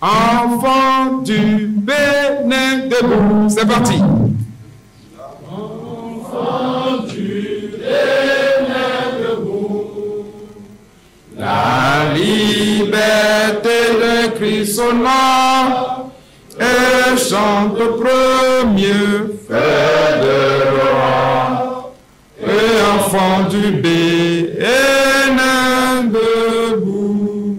Enfants du Bénin debout. C'est parti. Enfants du Bénin debout. La liberté de Christ son nom et chante au premier fait de roi. Et enfants du Bénin debout.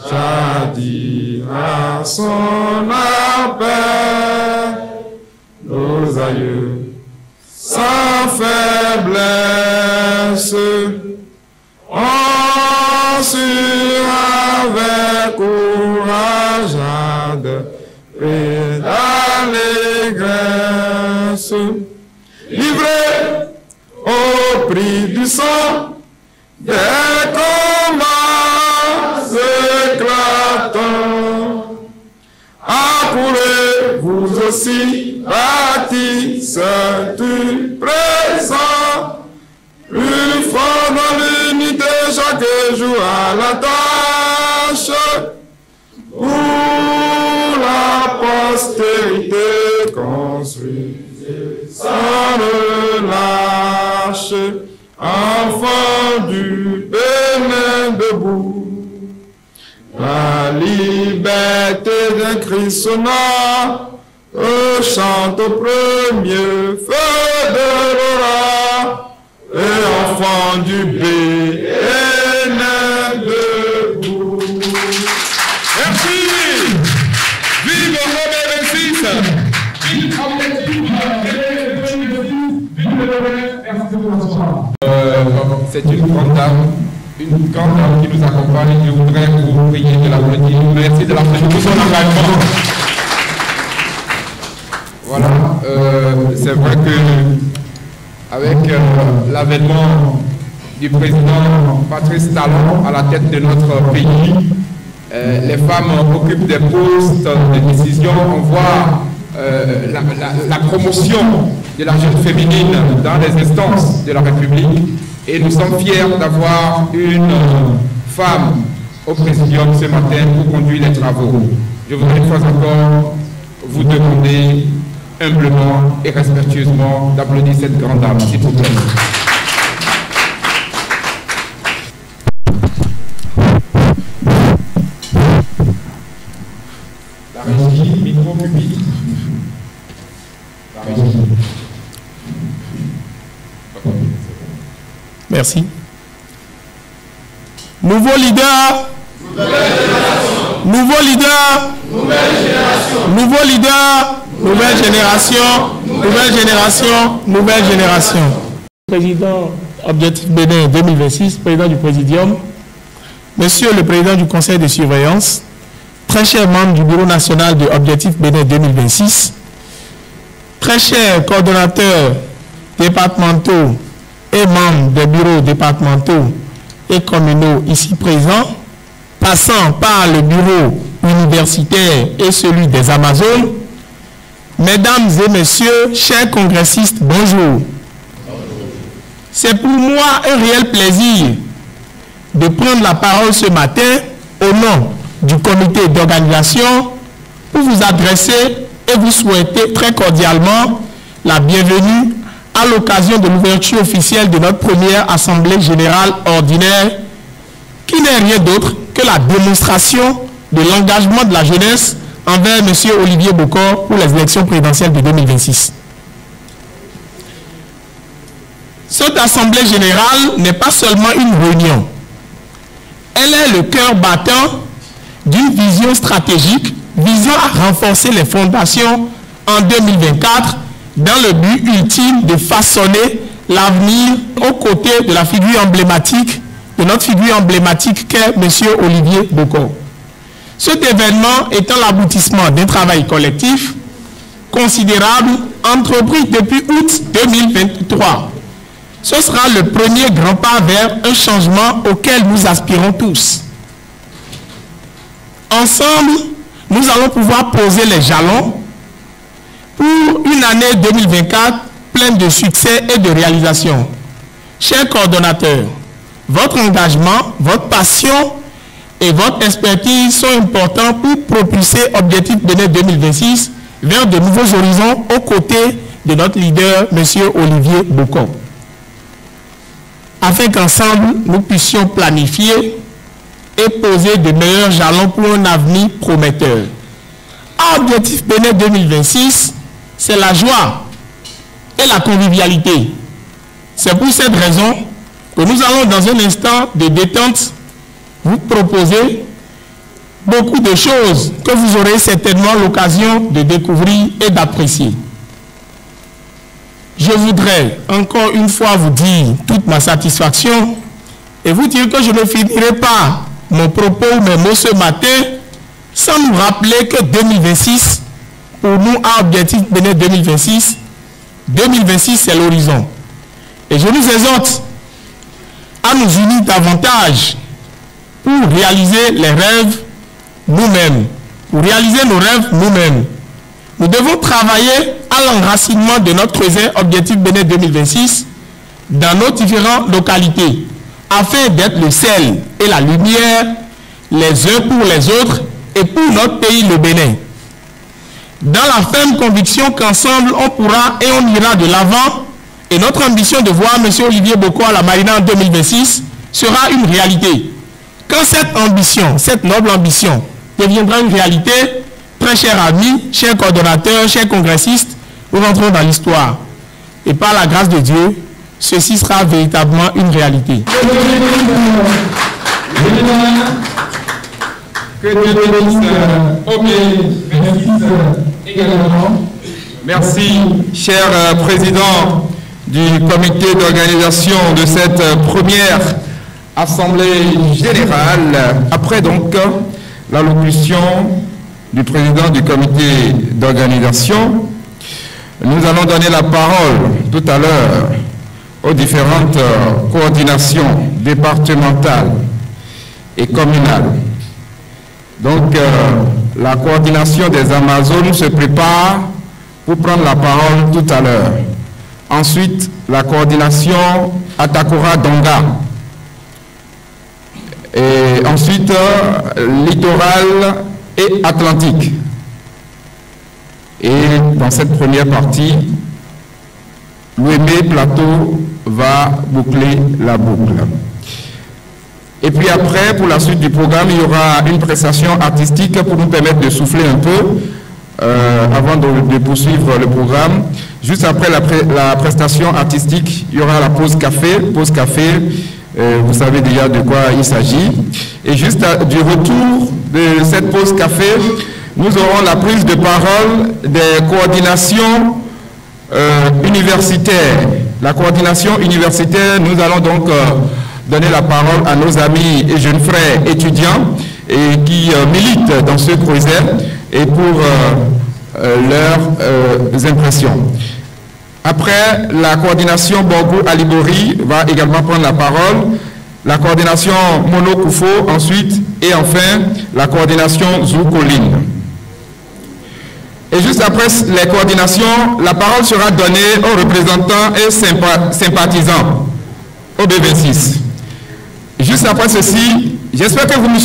Jadis à son appel, nos aïeux sans faiblesse ont su avec courage et d'allégresse livrés au prix du sang des combats éclatants. Accourez vous aussi, bâtissez du présent, plus fort dans l'unité chaque jour à la tâche, pour la postérité construisez sans relâche, enfants du Bénin debout. La liberté d'un Christ sonnant, chante au premier feu de l'aura, et enfants du Bénin debout. Merci. Vive Robert 26. Vive c'est une grande dame qui nous accompagne. Je voudrais vous prier de l'applaudir. Merci de l'applaudir pour son engagement. Voilà, c'est vrai que avec l'avènement du président Patrice Talon à la tête de notre pays, les femmes occupent des postes de décision. On voit la promotion de la jeune féminine dans les instances de la République. Et nous sommes fiers d'avoir une femme au présidium ce matin pour conduire les travaux. Je voudrais une fois encore vous demander humblement et respectueusement d'applaudir cette grande dame, s'il vous plaît. La régie, micro public. La régie. Merci. Nouveau leader. Nouveau leader. Nouvelle génération. Nouveau leader. Nouvelle génération. Nouvelle génération. Nouvelle génération. Président Objectif Bénin 2026, président du Présidium, Monsieur le Président du Conseil de surveillance, très chers membres du Bureau national de Objectif Bénin 2026, très chers coordonnateurs départementaux et membres des bureaux départementaux et communaux ici présents, passant par le bureau universitaire et celui des Amazones, mesdames et messieurs, chers congressistes, bonjour. C'est pour moi un réel plaisir de prendre la parole ce matin au nom du comité d'organisation pour vous adresser et vous souhaiter très cordialement la bienvenue à l'occasion de l'ouverture officielle de notre première Assemblée générale ordinaire, qui n'est rien d'autre que la démonstration de l'engagement de la jeunesse envers M. Olivier Bokor pour les élections présidentielles de 2026. Cette Assemblée générale n'est pas seulement une réunion, elle est le cœur battant d'une vision stratégique visant à renforcer les fondations en 2024 dans le but ultime de façonner l'avenir aux côtés de la figure emblématique, de notre figure emblématique qu'est M. Olivier Bokor. Cet événement étant l'aboutissement d'un travail collectif considérable entrepris depuis août 2023. Ce sera le premier grand pas vers un changement auquel nous aspirons tous. Ensemble, nous allons pouvoir poser les jalons pour une année 2024 pleine de succès et de réalisations. Chers coordonnateurs, votre engagement, votre passion et votre expertise sont importants pour propulser Objectif Bénin 2026 vers de nouveaux horizons aux côtés de notre leader, M. Olivier Boko, afin qu'ensemble, nous puissions planifier et poser de meilleurs jalons pour un avenir prometteur. Objectif Bénin 2026, c'est la joie et la convivialité. C'est pour cette raison que nous allons dans un instant de détente vous proposer beaucoup de choses que vous aurez certainement l'occasion de découvrir et d'apprécier. Je voudrais encore une fois vous dire toute ma satisfaction et vous dire que je ne finirai pas mon propos ou mes mots ce matin sans nous rappeler que 2026, pour nous, à Objectif Bénin 2026, 2026 c'est l'horizon. Et je nous exhorte à nous unir davantage pour réaliser les rêves nous-mêmes, pour réaliser nos rêves nous-mêmes. Nous devons travailler à l'enracinement de notre projet Objectif Bénin 2026 dans nos différentes localités, afin d'être le sel et la lumière les uns pour les autres et pour notre pays, le Bénin. Dans la ferme conviction qu'ensemble, on pourra et on ira de l'avant, et notre ambition de voir M. Olivier Boko à la Marina en 2026 sera une réalité. Quand cette ambition, cette noble ambition, deviendra une réalité, très chers amis, chers coordonnateurs, chers congressistes, nous rentrons dans l'histoire. Et par la grâce de Dieu, ceci sera véritablement une réalité. Que Dieu bénisse également. Merci, cher président du comité d'organisation de cette première assemblée générale. Après donc l'allocution du président du comité d'organisation, nous allons donner la parole tout à l'heure aux différentes coordinations départementales et communales. Donc, la coordination des Amazones se prépare pour prendre la parole tout à l'heure. Ensuite, la coordination Atakora Donga. Et ensuite, littoral et Atlantique. Et dans cette première partie, l'Ouémé Plateau va boucler la boucle. Et puis après, pour la suite du programme, il y aura une prestation artistique pour nous permettre de souffler un peu avant de poursuivre le programme. Juste après la prestation artistique, il y aura la pause café. Pause café, vous savez déjà de quoi il s'agit. Et juste du retour de cette pause café, nous aurons la prise de parole des coordinations universitaires. La coordination universitaire, nous allons donc donner la parole à nos amis et jeunes frères étudiants et qui militent dans ce projet et pour leurs impressions. Après, la coordination Borgo Alibori va également prendre la parole, la coordination Mono Koufo ensuite, et enfin la coordination Zoukoline. Et juste après les coordinations, la parole sera donnée aux représentants et sympathisants au B26. Juste après ceci, j'espère que vous me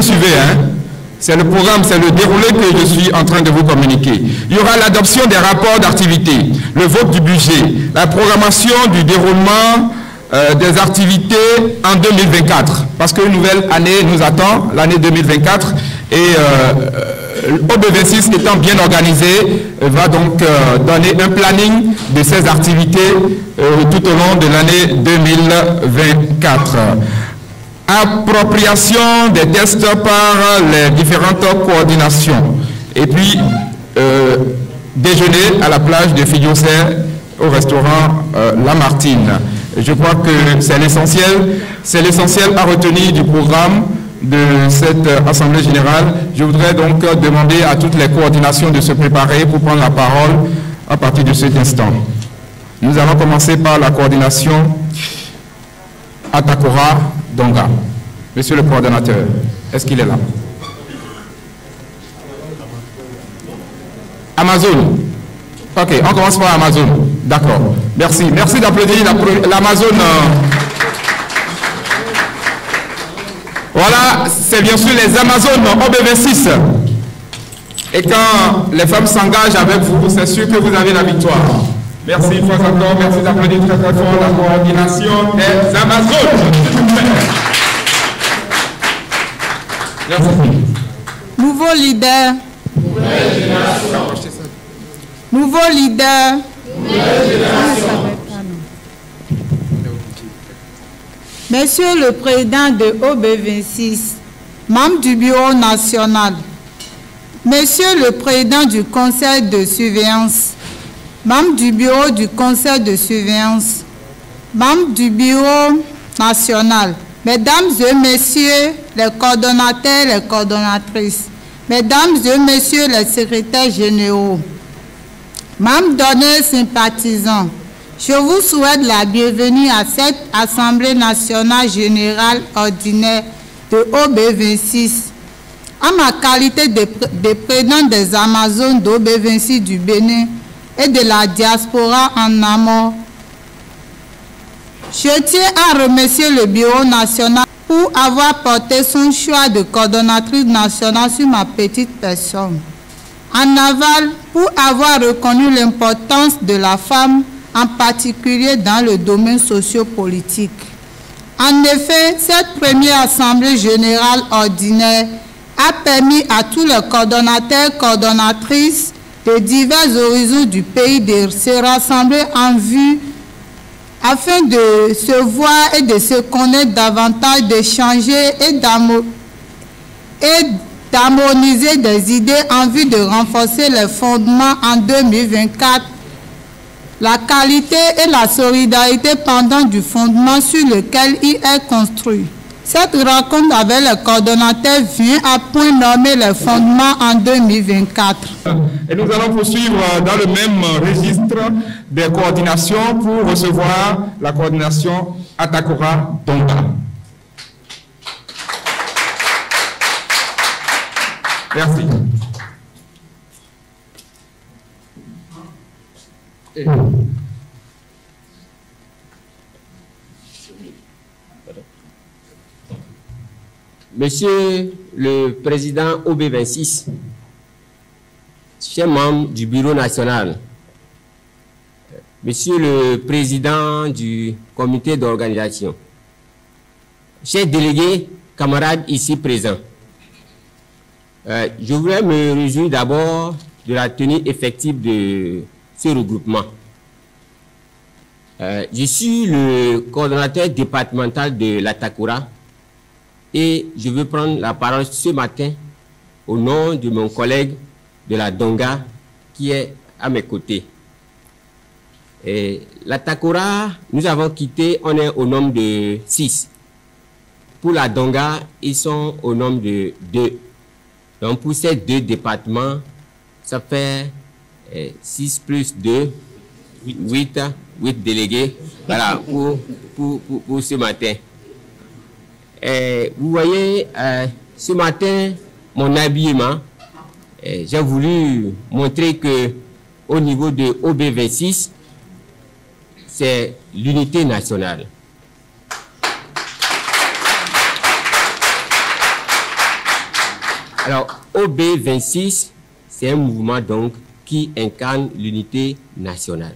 suivez, hein? C'est le programme, c'est le déroulé que je suis en train de vous communiquer. Il y aura l'adoption des rapports d'activité, le vote du budget, la programmation du déroulement des activités en 2024. Parce qu'une nouvelle année nous attend, l'année 2024, et OB26 étant bien organisé, va donc donner un planning de ces activités tout au long de l'année 2024. Appropriation des tests par les différentes coordinations. Et puis, déjeuner à la plage de Fidiocé au restaurant La Martine. Je crois que c'est l'essentiel à retenir du programme de cette Assemblée générale. Je voudrais donc demander à toutes les coordinations de se préparer pour prendre la parole à partir de cet instant. Nous allons commencer par la coordination Atakora Donga. Monsieur le coordonnateur, est-ce qu'il est là? Amazon. Ok, on commence par Amazon. D'accord. Merci. Merci d'applaudir l'Amazon. Voilà, c'est bien sûr les Amazones OB26. Et quand les femmes s'engagent avec vous, c'est sûr que vous avez la victoire. Merci une fois encore, merci d'applaudir très très fort la coordination des Amazones. Merci. Nouveau leader. Nouvelle génération. Nouveau leader. Nouvelle génération. Monsieur le Président de OB26, membre du Bureau national, Monsieur le Président du Conseil de surveillance, membre du Bureau du Conseil de surveillance, membre du Bureau national, Mesdames et Messieurs les coordonnateurs et les coordonnatrices, Mesdames et Messieurs les secrétaires généraux, membres d'honneur sympathisants, je vous souhaite la bienvenue à cette Assemblée nationale générale ordinaire de OB26. En ma qualité de président des Amazones d'OB26 du Bénin et de la diaspora en amont, je tiens à remercier le Bureau national pour avoir porté son choix de coordonnatrice nationale sur ma petite personne. En aval, pour avoir reconnu l'importance de la femme, en particulier dans le domaine sociopolitique. En effet, cette première Assemblée générale ordinaire a permis à tous les coordonnateurs et coordonnatrices de divers horizons du pays de se rassembler en vue afin de se voir et de se connaître davantage, d'échanger et d'harmoniser des idées en vue de renforcer les fondements en 2024, la qualité et la solidarité pendant du fondement sur lequel il est construit. Cette rencontre avec les coordonnateurs vient à point nommer les fondements en 2024. Et nous allons poursuivre dans le même registre des coordinations pour recevoir la coordination Atakora Donga. Merci. Monsieur le Président OB26, chers membres du Bureau national, Monsieur le Président du comité d'organisation, chers délégués, camarades ici présents, je voudrais me réjouir d'abord de la tenue effective de ce regroupement. Je suis le coordonnateur départemental de l'Atakora et je veux prendre la parole ce matin au nom de mon collègue de la Donga qui est à mes côtés. L'Atakora, nous avons quitté, on est au nombre de 6. Pour la Donga, ils sont au nombre de 2. Donc pour ces 2 départements, ça fait 6 plus 2, 8 délégués, voilà, pour ce matin. Vous voyez, ce matin, mon habillement, j'ai voulu montrer que au niveau de OB26, c'est l'unité nationale. Alors, OB26, c'est un mouvement donc qui incarne l'unité nationale.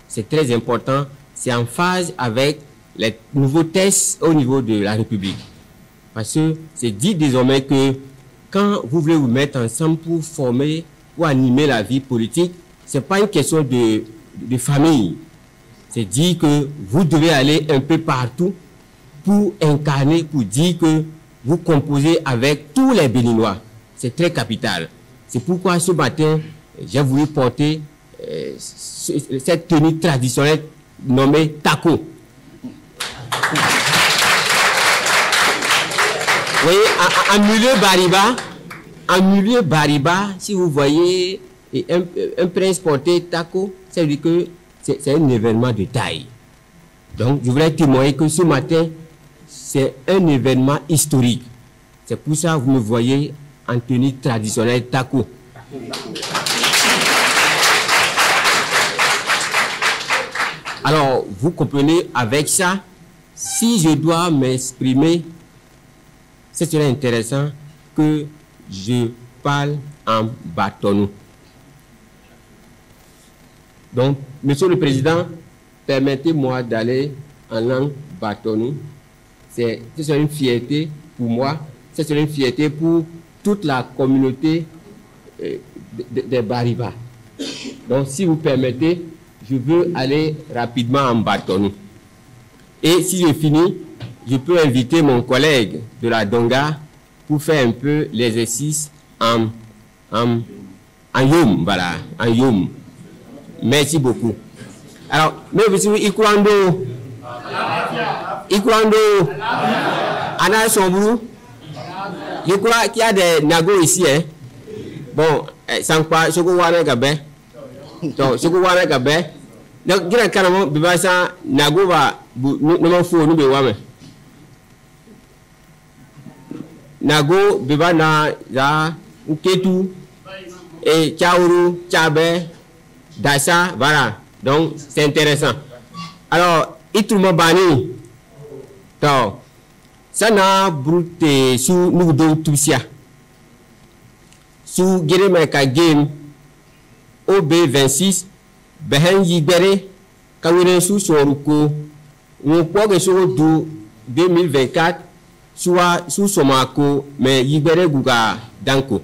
C'est très important, c'est en phase avec les nouveaux tests au niveau de la République. Parce que c'est dit désormais que quand vous voulez vous mettre ensemble pour former, pour animer la vie politique, ce n'est pas une question de famille. C'est dit que vous devez aller un peu partout pour incarner, pour dire que vous composez avec tous les Béninois. C'est très capital. C'est pourquoi ce matin, j'ai voulu porter cette tenue traditionnelle nommée Tako. Vous voyez, en milieu Bariba, si vous voyez un prince porter Tako, ça veut dire que c'est un événement de taille. Donc, je voudrais témoigner que ce matin, c'est un événement historique. C'est pour ça que vous me voyez en tenue traditionnelle Tako. Alors, vous comprenez, avec ça, si je dois m'exprimer ce serait intéressant que je parle en bâtonnou. Donc, Monsieur le Président, permettez-moi d'aller en langue bâtonnou. Ce serait une fierté pour moi, ce serait une fierté pour toute la communauté des Bariba. Donc, si vous permettez, je veux aller rapidement en bâtonnou. Et si je finis, je peux inviter mon collègue de la Donga pour faire un peu l'exercice en yom, voilà, en yom. Merci beaucoup. Alors, mais vous Ikwando, Anna Sombrou, je crois qu'il y a des nagos ici, hein. Bon, sans quoi, je crois que Gabé. Donc, je crois que Gabé. Donc, il y a carrément, Bibasa, Nago va, nous faut nous besoin. Nago, Bibana, Ya, Uketu, et Chaourou, Tchabé, Dassa, voilà. Donc, c'est intéressant. Alors, Itouma Bani, donc, ça n'a brûlé sous nous deux Toussia. Sous Guérimeka Game, OB26, Behen Yibere, Kawire sous Soruko, on peut que sur 2024, soit sous Somako, mais Yibere Gouga Danko.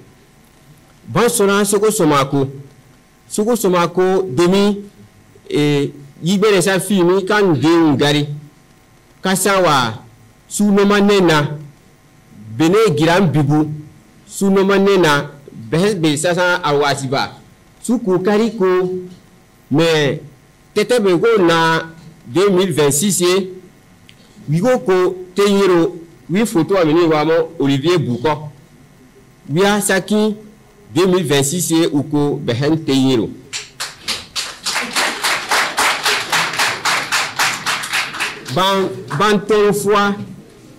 Bon, sona Soko Somako. Soko Somako, demi, et Yibere sa fille, quand Dieu Gari, Kassawa, sous Nomanena, Bene Giram Bibu, sous Nomanena, Behbe Sasa Awasiba, sous Koukariko, mais Tete Bego na 2026, Wigoko Teyiro, 8 photos à venir Olivier Bouko, Wia Saki 2026 Uko Behen Teyiro.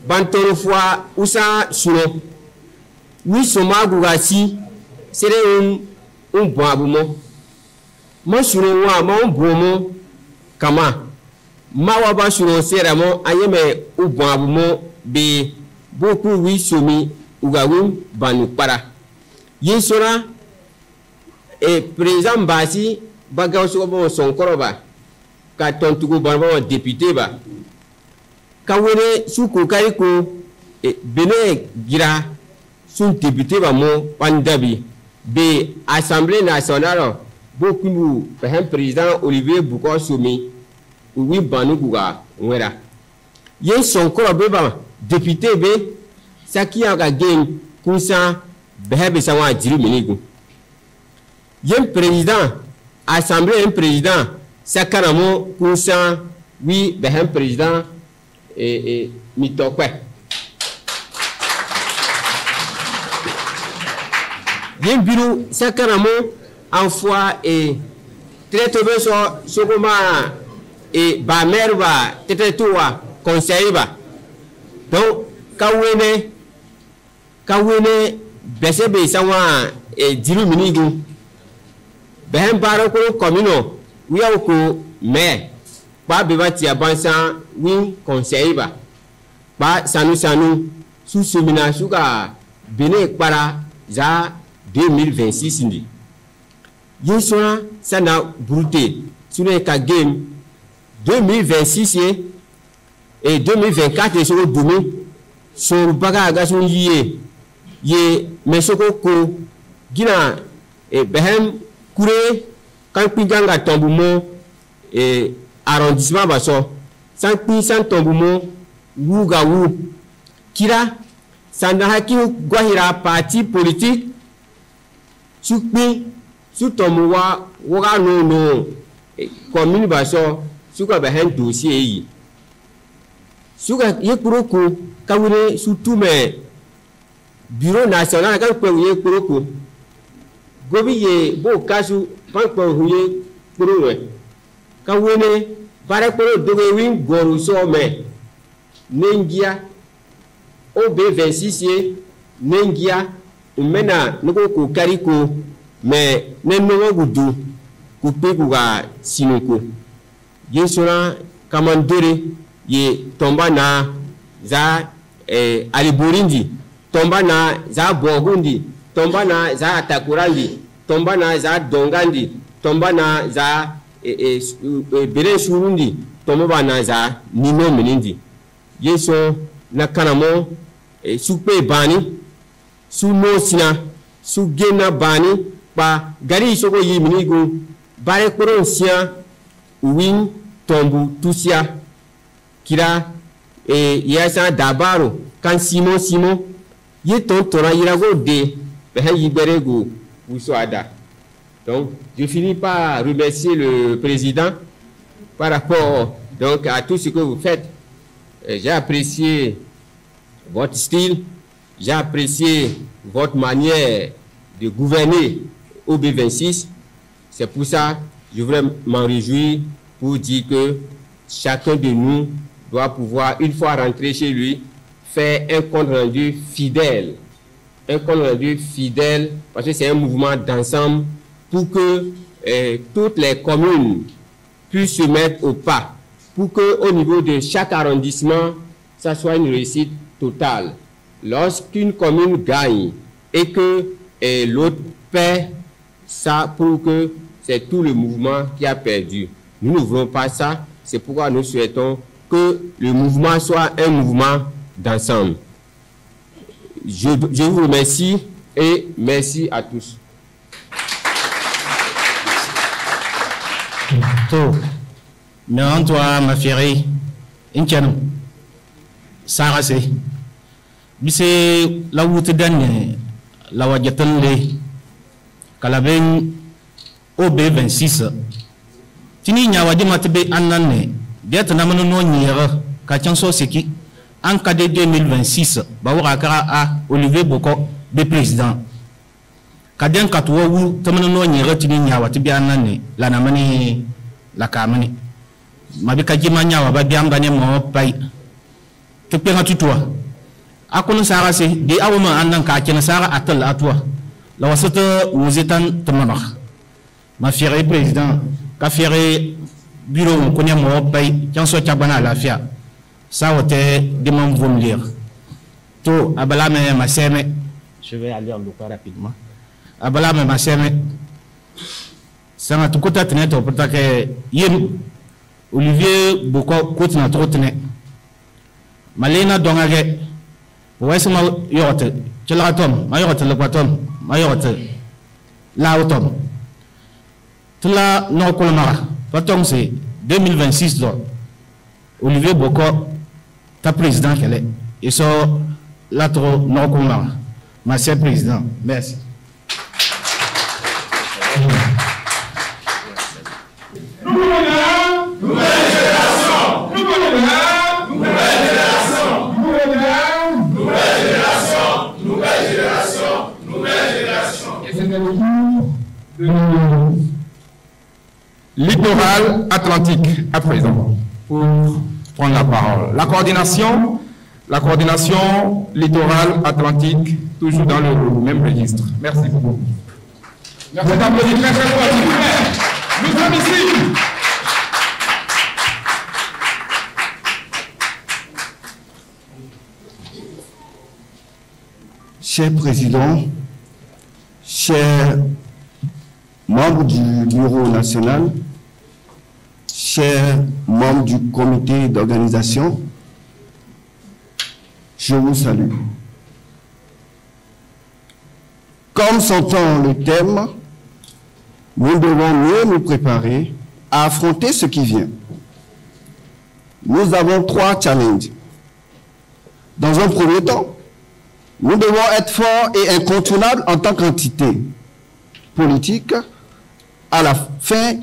Bantoro fois Ousa Suno. Oui, Soma Gougasi, c'est un bon abonnement. Moi, sur le roi, mon bon Kama. Mawaba sur le serment, ayeme ou bon abonnement, be beaucoup oui, somi, Ougawim, Banou Para. Yesora et président Basi, Bagaoso son koroba, Katon Tougo Banban député ba. Kawene sous Kokariko et Bene Gira sont députés ba mo Pandabi. B Assemblée nationale, beaucoup de président Olivier Bouko Soumi, ou Banou Gouga, Ouera. Yen son koroba député B, Saki Agagen, Kousa, Behebe Sawa Jiru Minigu. Yen président, Assemblée un président, Sakaramo, Kousa, oui, Behem président. Et Mitokwe. Bien biru sakaramo en foi et traité so sokoma et ba merba tete toa conseil ba. Donc kawene besebe sawa et diru minigu. Ben baro ko komino wiya ko mais ba bebati abansa win conseil ba sanu sous semina suka bene para za 2026 ndi yesona sana brute sur le game 2026 et 2024 sur domi sur baga ga son ye mesoko ko gina e behem kure kan pinganga tombumo et arrondissement baso sans pi sans tombumo wuga wu kira sanda haki gwahira parti politique sukpi sutomuwa woga no commune baso suka behen dossier yi suka yekuroko kawure sutume bureau national kan pe yekuroko gobi ye bo kasu pan pe huye kuruwe kawune bare koro doge win goru so me nengia OB26 nengia umena nuko ko kariko me nenno gudu ku peku ga sinuko yesora kamandore ye tomba na za ali Burundi tomba na za Bogundi, tomba na za Atakurandi, tomba na za Dongandi, tomba na za Bere Surundi, tomba na za Nino Menindi. Yeso na kanamo supe bani, su mosina, su gena bani, pa gari soko yi minigu, bare koron sia, win tombu tusia, kira yasa dabaro, kan Simon, ye ton tora yirago de, behe yiberego, ada. Donc, je finis par remercier le président par rapport donc, à tout ce que vous faites. J'ai apprécié votre style, j'ai apprécié votre manière de gouverner au B26. C'est pour ça que je voudrais m'en réjouir pour dire que chacun de nous doit pouvoir, une fois rentré chez lui, faire un compte rendu fidèle. Un compte rendu fidèle, parce que c'est un mouvement d'ensemble pour que toutes les communes puissent se mettre au pas, pour qu'au niveau de chaque arrondissement, ça soit une réussite totale. Lorsqu'une commune gagne et que l'autre perd, ça prouve que c'est tout le mouvement qui a perdu. Nous ne voulons pas ça, c'est pourquoi nous souhaitons que le mouvement soit un mouvement d'ensemble. Je vous remercie et merci à tous. To me antoa mafiri inchanu sarase bise la wuti danne la wajatan le kalaben OB26 tini nyawa di matbe annanne diata namano no nyira ka chanso seki en cas de 2026 ba waka kara a Olivier Boko be président kaden katwo wu tamano no nyira tini nyawa tibi annanne la namani la kamani mabika jima nyawa ba biamba ne mo pai to penga tutwa akunu sara se de awuma andan ka kina sara atal atwa la wasata wuzitan tamano ma fiere président ka fiere bureau ko ne mo pai chanso chabana la fia ça wote de mon vont lire to abala me ma seme je vais aller en local rapidement abala me ma seme sama tukuta teneto potake yem Olivier Boko kotna trotne malena dongage wesma yote chelatom ma yote le kwatom ma yote lautom tula no kolmara patong c'est 2026 do Olivier Boko ta président qu'elle est et so la trop no kolmara ma c'est président merci. Littoral Atlantique, à présent, pour prendre la parole. La coordination Littoral Atlantique, toujours dans le même registre. Merci beaucoup. Merci d'applaudir très très fort, s'il vous plaît. Nous sommes ici. Cher Président, chers membres du Bureau national, chers membres du comité d'organisation, je vous salue. Comme s'entend le thème, nous devons mieux nous préparer à affronter ce qui vient. Nous avons 3 challenges. Dans un premier temps, nous devons être forts et incontournables en tant qu'entité politique. À la fin,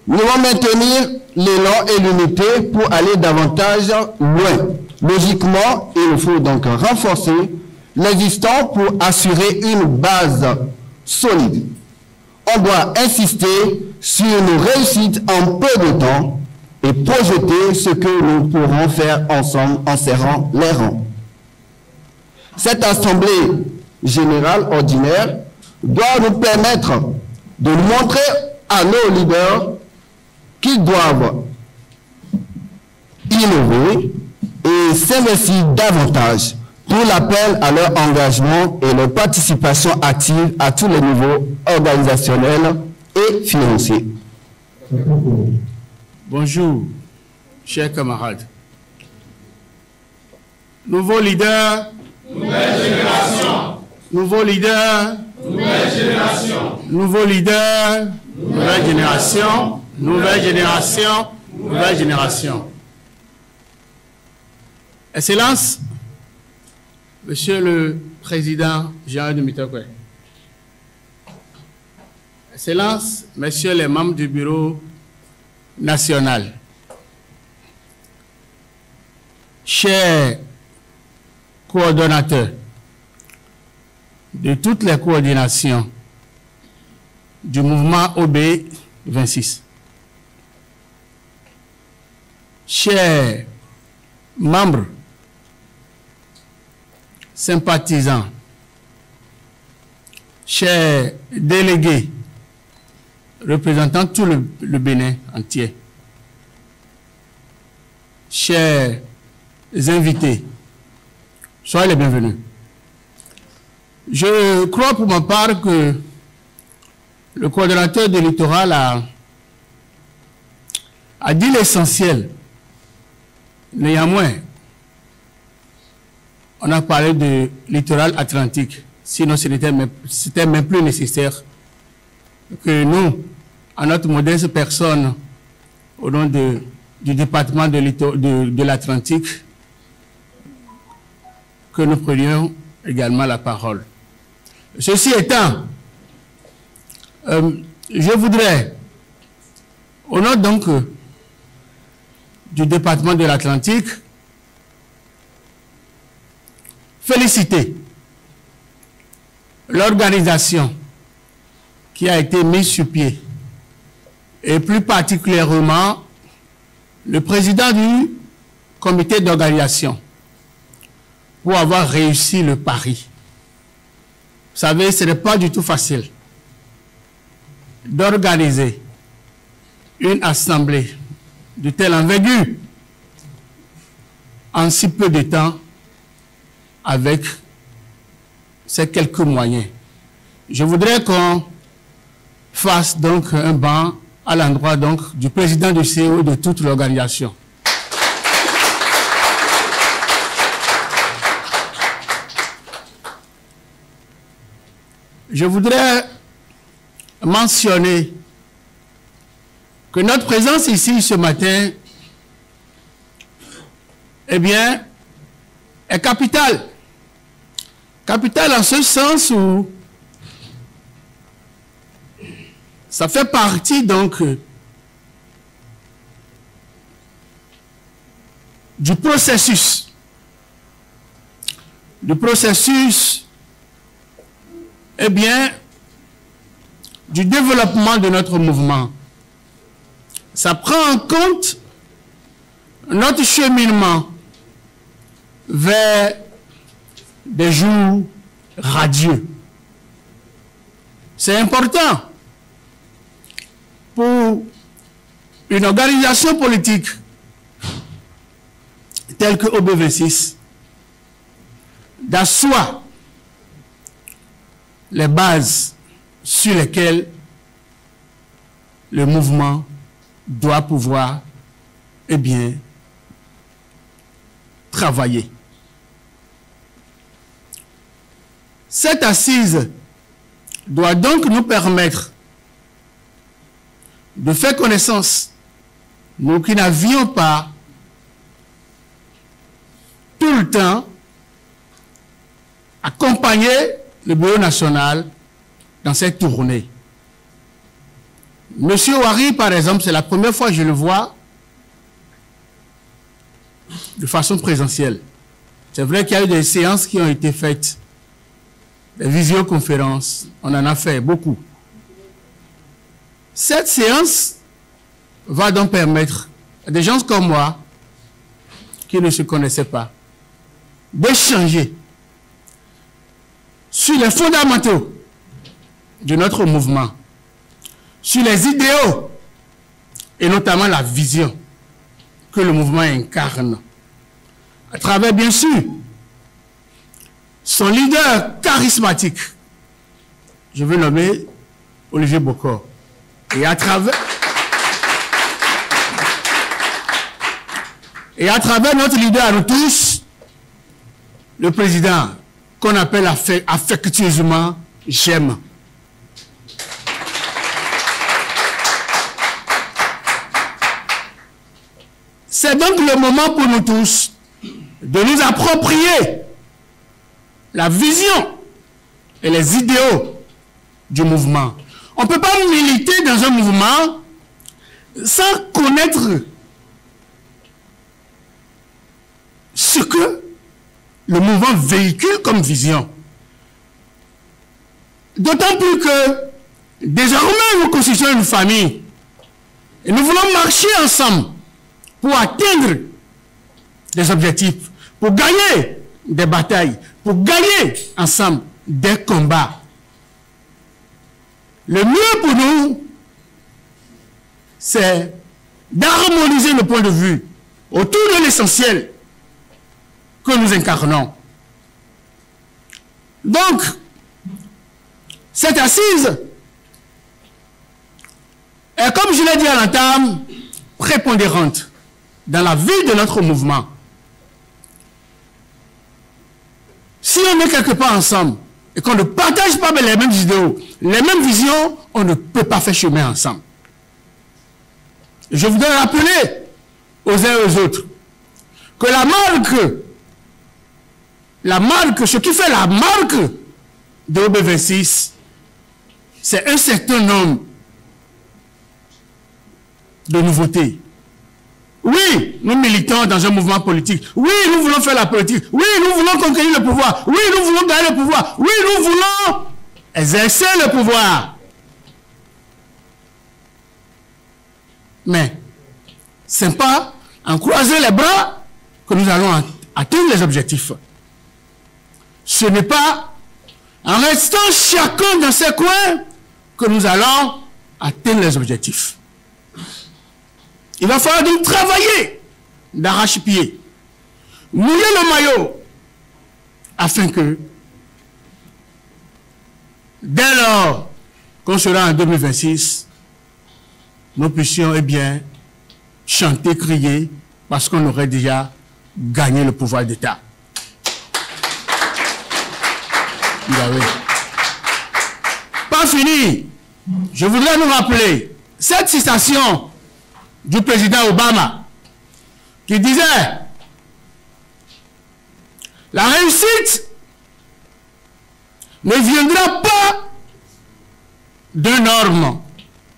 nous devons maintenir l'élan et l'unité pour aller davantage loin. Logiquement, il faut donc renforcer l'existant pour assurer une base solide. On doit insister sur nos réussites en peu de temps et projeter ce que nous pourrons faire ensemble en serrant les rangs. Cette assemblée générale ordinaire doit nous permettre de montrer à nos leaders qu'ils doivent innover et s'investir davantage pour l'appel à leur engagement et leur participation active à tous les niveaux organisationnels et financiers. Bonjour, chers camarades. Nouveau leader, nouvelle génération. Nouveau leader, nouvelle génération. Nouveau leader, nouvelle génération. Nouvelle génération, nouvelle génération. Excellence, Monsieur le Président Jean de Mitokwe. Excellence, Messieurs les membres du Bureau national. Chers coordonnateurs de toutes les coordinations du mouvement OB26. Chers membres, sympathisants, chers délégués, représentant tout le Bénin entier, chers invités, soyez les bienvenus. Je crois pour ma part que le coordonnateur du littoral a dit l'essentiel. Néanmoins, on a parlé de littoral atlantique, sinon c'était même plus nécessaire que nous, à notre modeste personne, au nom du département de l'Atlantique, que nous prenions également la parole. Ceci étant, je voudrais, au nom donc du département de l'Atlantique, féliciter l'organisation qui a été mise sur pied, et plus particulièrement le président du comité d'organisation, pour avoir réussi le pari. Vous savez, ce n'est pas du tout facile d'organiser une assemblée de telle envergure en si peu de temps avec ces quelques moyens. Je voudrais qu'on fasse donc un banc à l'endroit donc du président du CEO de toute l'organisation. Je voudrais mentionner que notre présence ici ce matin, eh bien, est capitale. Capitale en ce sens où ça fait partie donc du processus. Eh bien, du développement de notre mouvement. Ça prend en compte notre cheminement vers des jours radieux. C'est important pour une organisation politique telle que OB26 d'asseoir les bases sur lesquelles le mouvement doit pouvoir, eh bien, travailler. Cette assise doit donc nous permettre de faire connaissance, nous qui n'avions pas tout le temps accompagné le Bureau national dans cette tournée. Monsieur Ouari, par exemple, c'est la première fois que je le vois de façon présentielle. C'est vrai qu'il y a eu des séances qui ont été faites, des visioconférences, on en a fait beaucoup. Cette séance va donc permettre à des gens comme moi, qui ne se connaissaient pas, d'échanger sur les fondamentaux de notre mouvement, sur les idéaux et notamment la vision que le mouvement incarne, à travers bien sûr son leader charismatique, je veux nommer Olivier Bokor. Et à travers notre leader à nous tous, le président, qu'on appelle affectueusement J'aime. C'est donc le moment pour nous tous de nous approprier la vision et les idéaux du mouvement. On ne peut pas militer dans un mouvement sans connaître ce que le mouvement véhicule comme vision. D'autant plus que désormais nous constituons une famille et nous voulons marcher ensemble pour atteindre des objectifs, pour gagner des batailles, pour gagner ensemble des combats. Le mieux pour nous, c'est d'harmoniser le point de vue autour de l'essentiel que nous incarnons. Donc, cette assise est, comme je l'ai dit à l'entame, prépondérante dans la vie de notre mouvement. Si on est quelque part ensemble et qu'on ne partage pas les mêmes idéaux, les mêmes visions, on ne peut pas faire chemin ensemble. Je voudrais rappeler aux uns et aux autres que ce qui fait la marque de OB26, c'est un certain nombre de nouveautés. Oui, nous militons dans un mouvement politique. Oui, nous voulons faire la politique. Oui, nous voulons conquérir le pouvoir. Oui, nous voulons gagner le pouvoir. Oui, nous voulons exercer le pouvoir. Mais ce n'est pas en croisant les bras que nous allons atteindre les objectifs. Ce n'est pas en restant chacun dans ses coins que nous allons atteindre les objectifs. Il va falloir donc travailler d'arrache-pied, mouiller le maillot, afin que, dès lors qu'on sera en 2026, nous puissions chanter, crier, parce qu'on aurait déjà gagné le pouvoir d'État. Pas fini. Je voudrais nous rappeler cette citation du président Obama qui disait: la réussite ne viendra pas d'un ordre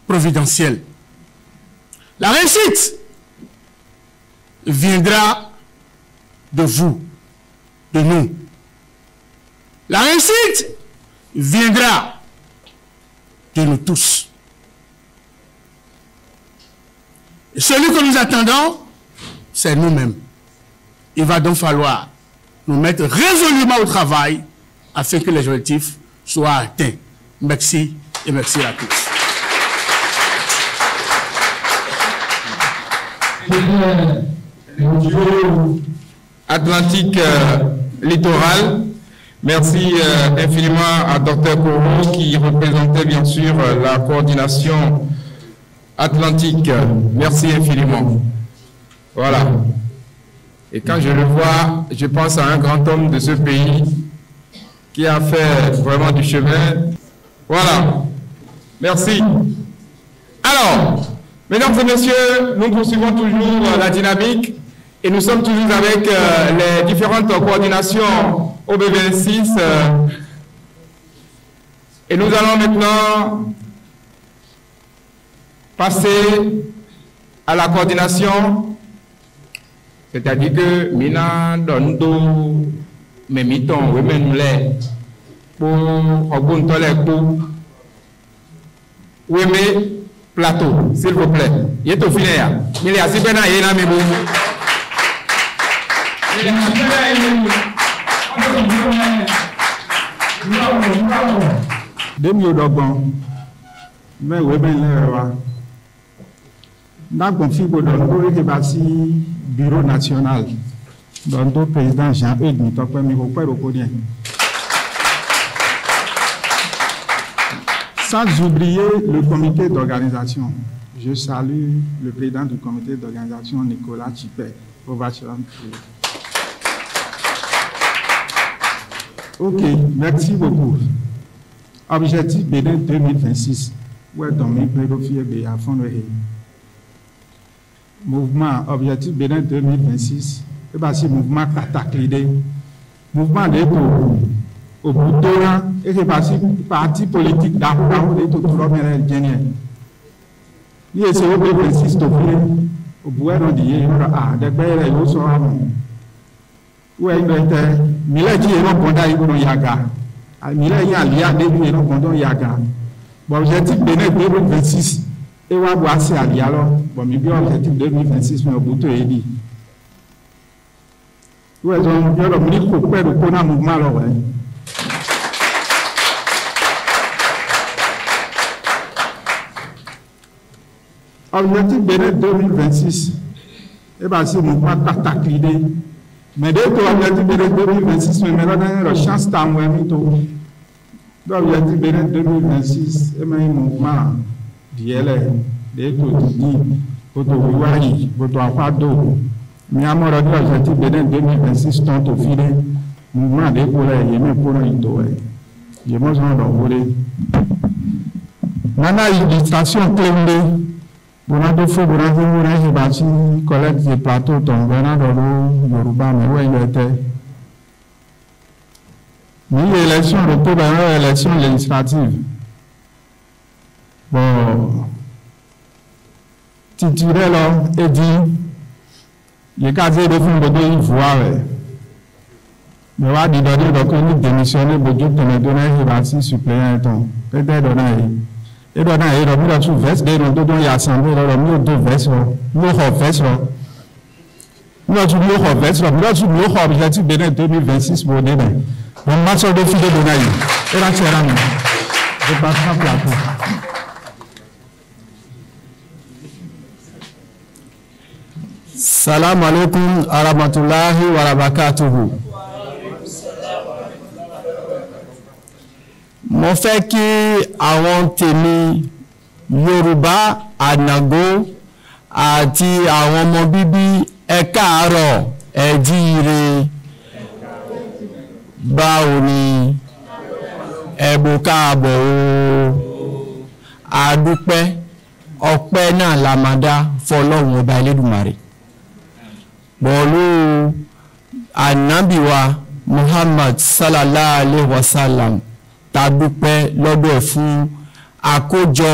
providentiel. La réussite viendra de vous, de nous. La réussite viendra de nous tous. Et celui que nous attendons, c'est nous-mêmes. Il va donc falloir nous mettre résolument au travail afin que les objectifs soient atteints. Merci et merci à tous. Atlantique littoral. Merci infiniment à Dr Koro qui représentait bien sûr la coordination Atlantique. Merci infiniment. Voilà. Et quand je le vois, je pense à un grand homme de ce pays qui a fait vraiment du chemin. Voilà. Merci. Alors, mesdames et messieurs, nous poursuivons toujours la dynamique et nous sommes toujours avec les différentes coordinations OB26 et nous allons maintenant passer à la coordination, c'est-à-dire que Mina Dondo Memiton Wemenule pour Oguntole pour Weme Plateau, s'il vous plaît. Il est au filet. Il est assis maintenant, il est là, mais bon. Demi Dogon, mais Wemen Dans figo dans le bureau national, dans le président Jean-Eudes Mutokwe Mikokwe Rokodien. sans oublier le comité d'organisation. Je salue le président du comité d'organisation, Nicolas Chipet. Ok, merci beaucoup. Objectif Bénin 2026. Mouvement Objectif Bénin 2026. C'est mouvement cataclydé. Mouvement de au bout de l'an, et c'est parti politique d'Afrique de tout le monde. Il est au bout de 26 au bout de l'an, des pays qui sont à nous. Où est-ce que Mila dit que nous avons Yaga. Mila y a lié depuis nous avons Yaga. Bon, objectif Bénin 2026. Et on va voir si il y a alors. Bon, mais bien objectif 2026, mais au bout de l'an. Où est-ce que nous avons un mouvement alors? Objectif Bénin 2026, et bien c'est un mouvement cataclydé. Mais dès que l'objectif Bénin 2026, mais maintenant, il y a une chance d'avoir un mytho. L'objectif Bénin 2026, et bien un mouvement d'ILR, dès que tu dis, que tu vois, que tu as pas d'eau. Mais à mon avis, l'objectif Bénin 2026, tant au filet, mouvement d'école, il y a même pour un mytho. Il y a même besoin d'en voler. Maintenant, il y a une distraction clé. Bonado fo bonado mura hebati collègue de plateau ton bonado Yoruba mais où il était. Ni élection repos dans élection législative. Bon titulaire là et dit il casé de fond de voir. Mais va dire donc nous démissionner bodio pour donner hebati suppléant ton peut-être donner. Et donc, il y a une veste, il y a une assemblée, il y a une veste, il y a une veste, il y a une veste, il y a une objectif Bénin 2026 pour Bénin. On marche au défi de Bénin. Et là, c'est là. Je passe en plateau. Salam alaikum wa rahmatullahi wa barakatuhu. Mo fẹ́ kí àwọn tèmi Yorùbá ànàgó àti àwọn ọmọ bíbí ẹ káàárọ̀ ẹ jíire báwo ni ẹ bò káàbọ̀ o àdúpẹ́ ọpẹ́ náà la máa dá fọ́lọ́run ọba Elédùmarè pẹ̀lú ànábì wa Muhammad sallallahu alaihi wasallam ta dúpẹ́ lọ́dọ̀ fún àkójọ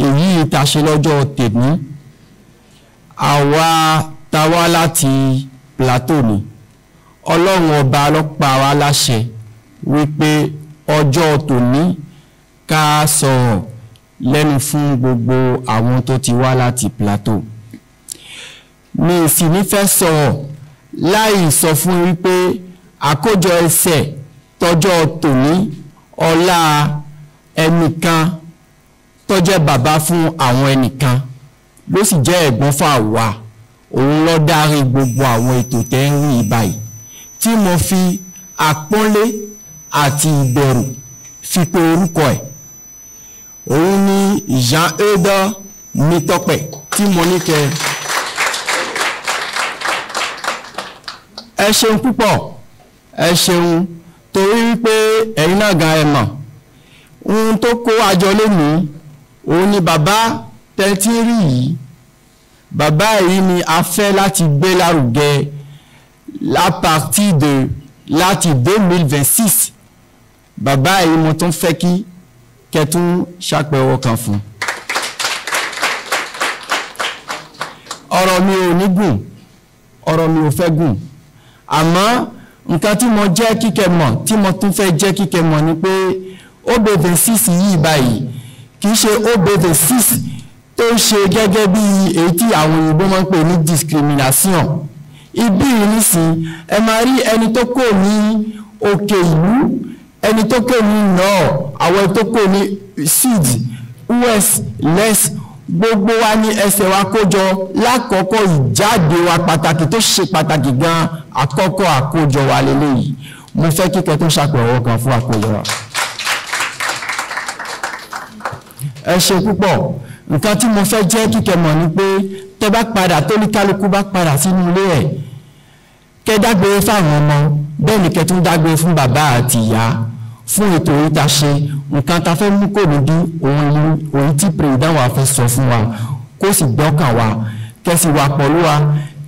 èyí ìtàṣe lọ́jọ́ tèmi àwa tàwa láti Plateau ni Ọlọ́run ọba lọ́pàá wa láṣẹ wípé ọjọ́ tòní ká sọ̀rọ̀ lẹ́nu fún gbogbo àwọn tó ti wá láti Plateau mi sì ní fẹ́ sọ̀rọ̀ láì sọ fún wípé àkójọ ẹsẹ̀ tọjọ́ tòní ọlá ẹnìkan tó jẹ́ bàbá fún àwọn ẹnìkan ló sì jẹ́ ẹ̀gbọ́n fún àwa òun ló darí gbogbo àwọn ètò tẹ́ ń rí báyìí tí mo fi àpọ́nlé àti ìbẹ̀rù fi pe orúkọ ẹ̀ òun ni Jean-Eude Mítọ́pẹ̀ tí mo ní kẹ́ ẹ ṣeun púpọ̀ ẹ ṣeun torí wípé ẹ̀yin náà gan ẹ mọ̀ ohun tó kó àjọ lónìí òun ni bàbá tẹ́tí rí yìí bàbá yìí ni a fẹ́ láti gbé lárugẹ à partir de láti 2026 bàbá yìí mo tún fẹ́ kí kẹtún ṣàpẹwọ kan fún ọ̀rọ̀ mi ò ní gùn ọ̀rọ̀ mi ò fẹ́ gùn àmọ́ nǹkan tí mo jẹ́ kíkẹ́ mọ̀ tí mo tún fẹ́ jẹ́ kíkẹ́ mọ̀ ni pé OB26 yìí báyìí kì í ṣe OB26 tó ṣe gẹ́gẹ́ bí èyí tí àwọn òyìnbó máa ń pè ní discrimination ibi nísìn ẹ máa rí ẹni tó kò ní òkè ìlú ẹni tó kò ní north àwọn tó kò ní south west less gbogbo wa ní ẹsẹ̀ wa kójọ lákọ̀ọ́kọ́ ìjáde wa pàtàkì tó ṣe pàtàkì gan àkọ́kọ́ àkójọ wa lélẹ́yìí mo fẹ́ kíkẹ́ tó ṣàpẹ̀wọ́ kan fún àkójọ wa. ẹ ṣe púpọ̀ nǹkan tí mo fẹ́ jẹ́ kíkẹ́ mọ̀ ni pé tẹ́ bá padà tó ní kálukú bá padà sínú ilé ẹ̀ kẹ́ dágbére fáwọn ọmọ bẹ́ẹ̀ ni kẹ́ tún dágbére fún bàbá àti ìyá fún ètò yìí ta ṣe nǹkan ta fẹ́ mú kò ní bí òun tí pèrèdà wa fẹ́ sọ fún wa kó sì gbọ́kàn wa kẹ́ sì wà pẹ̀lú wa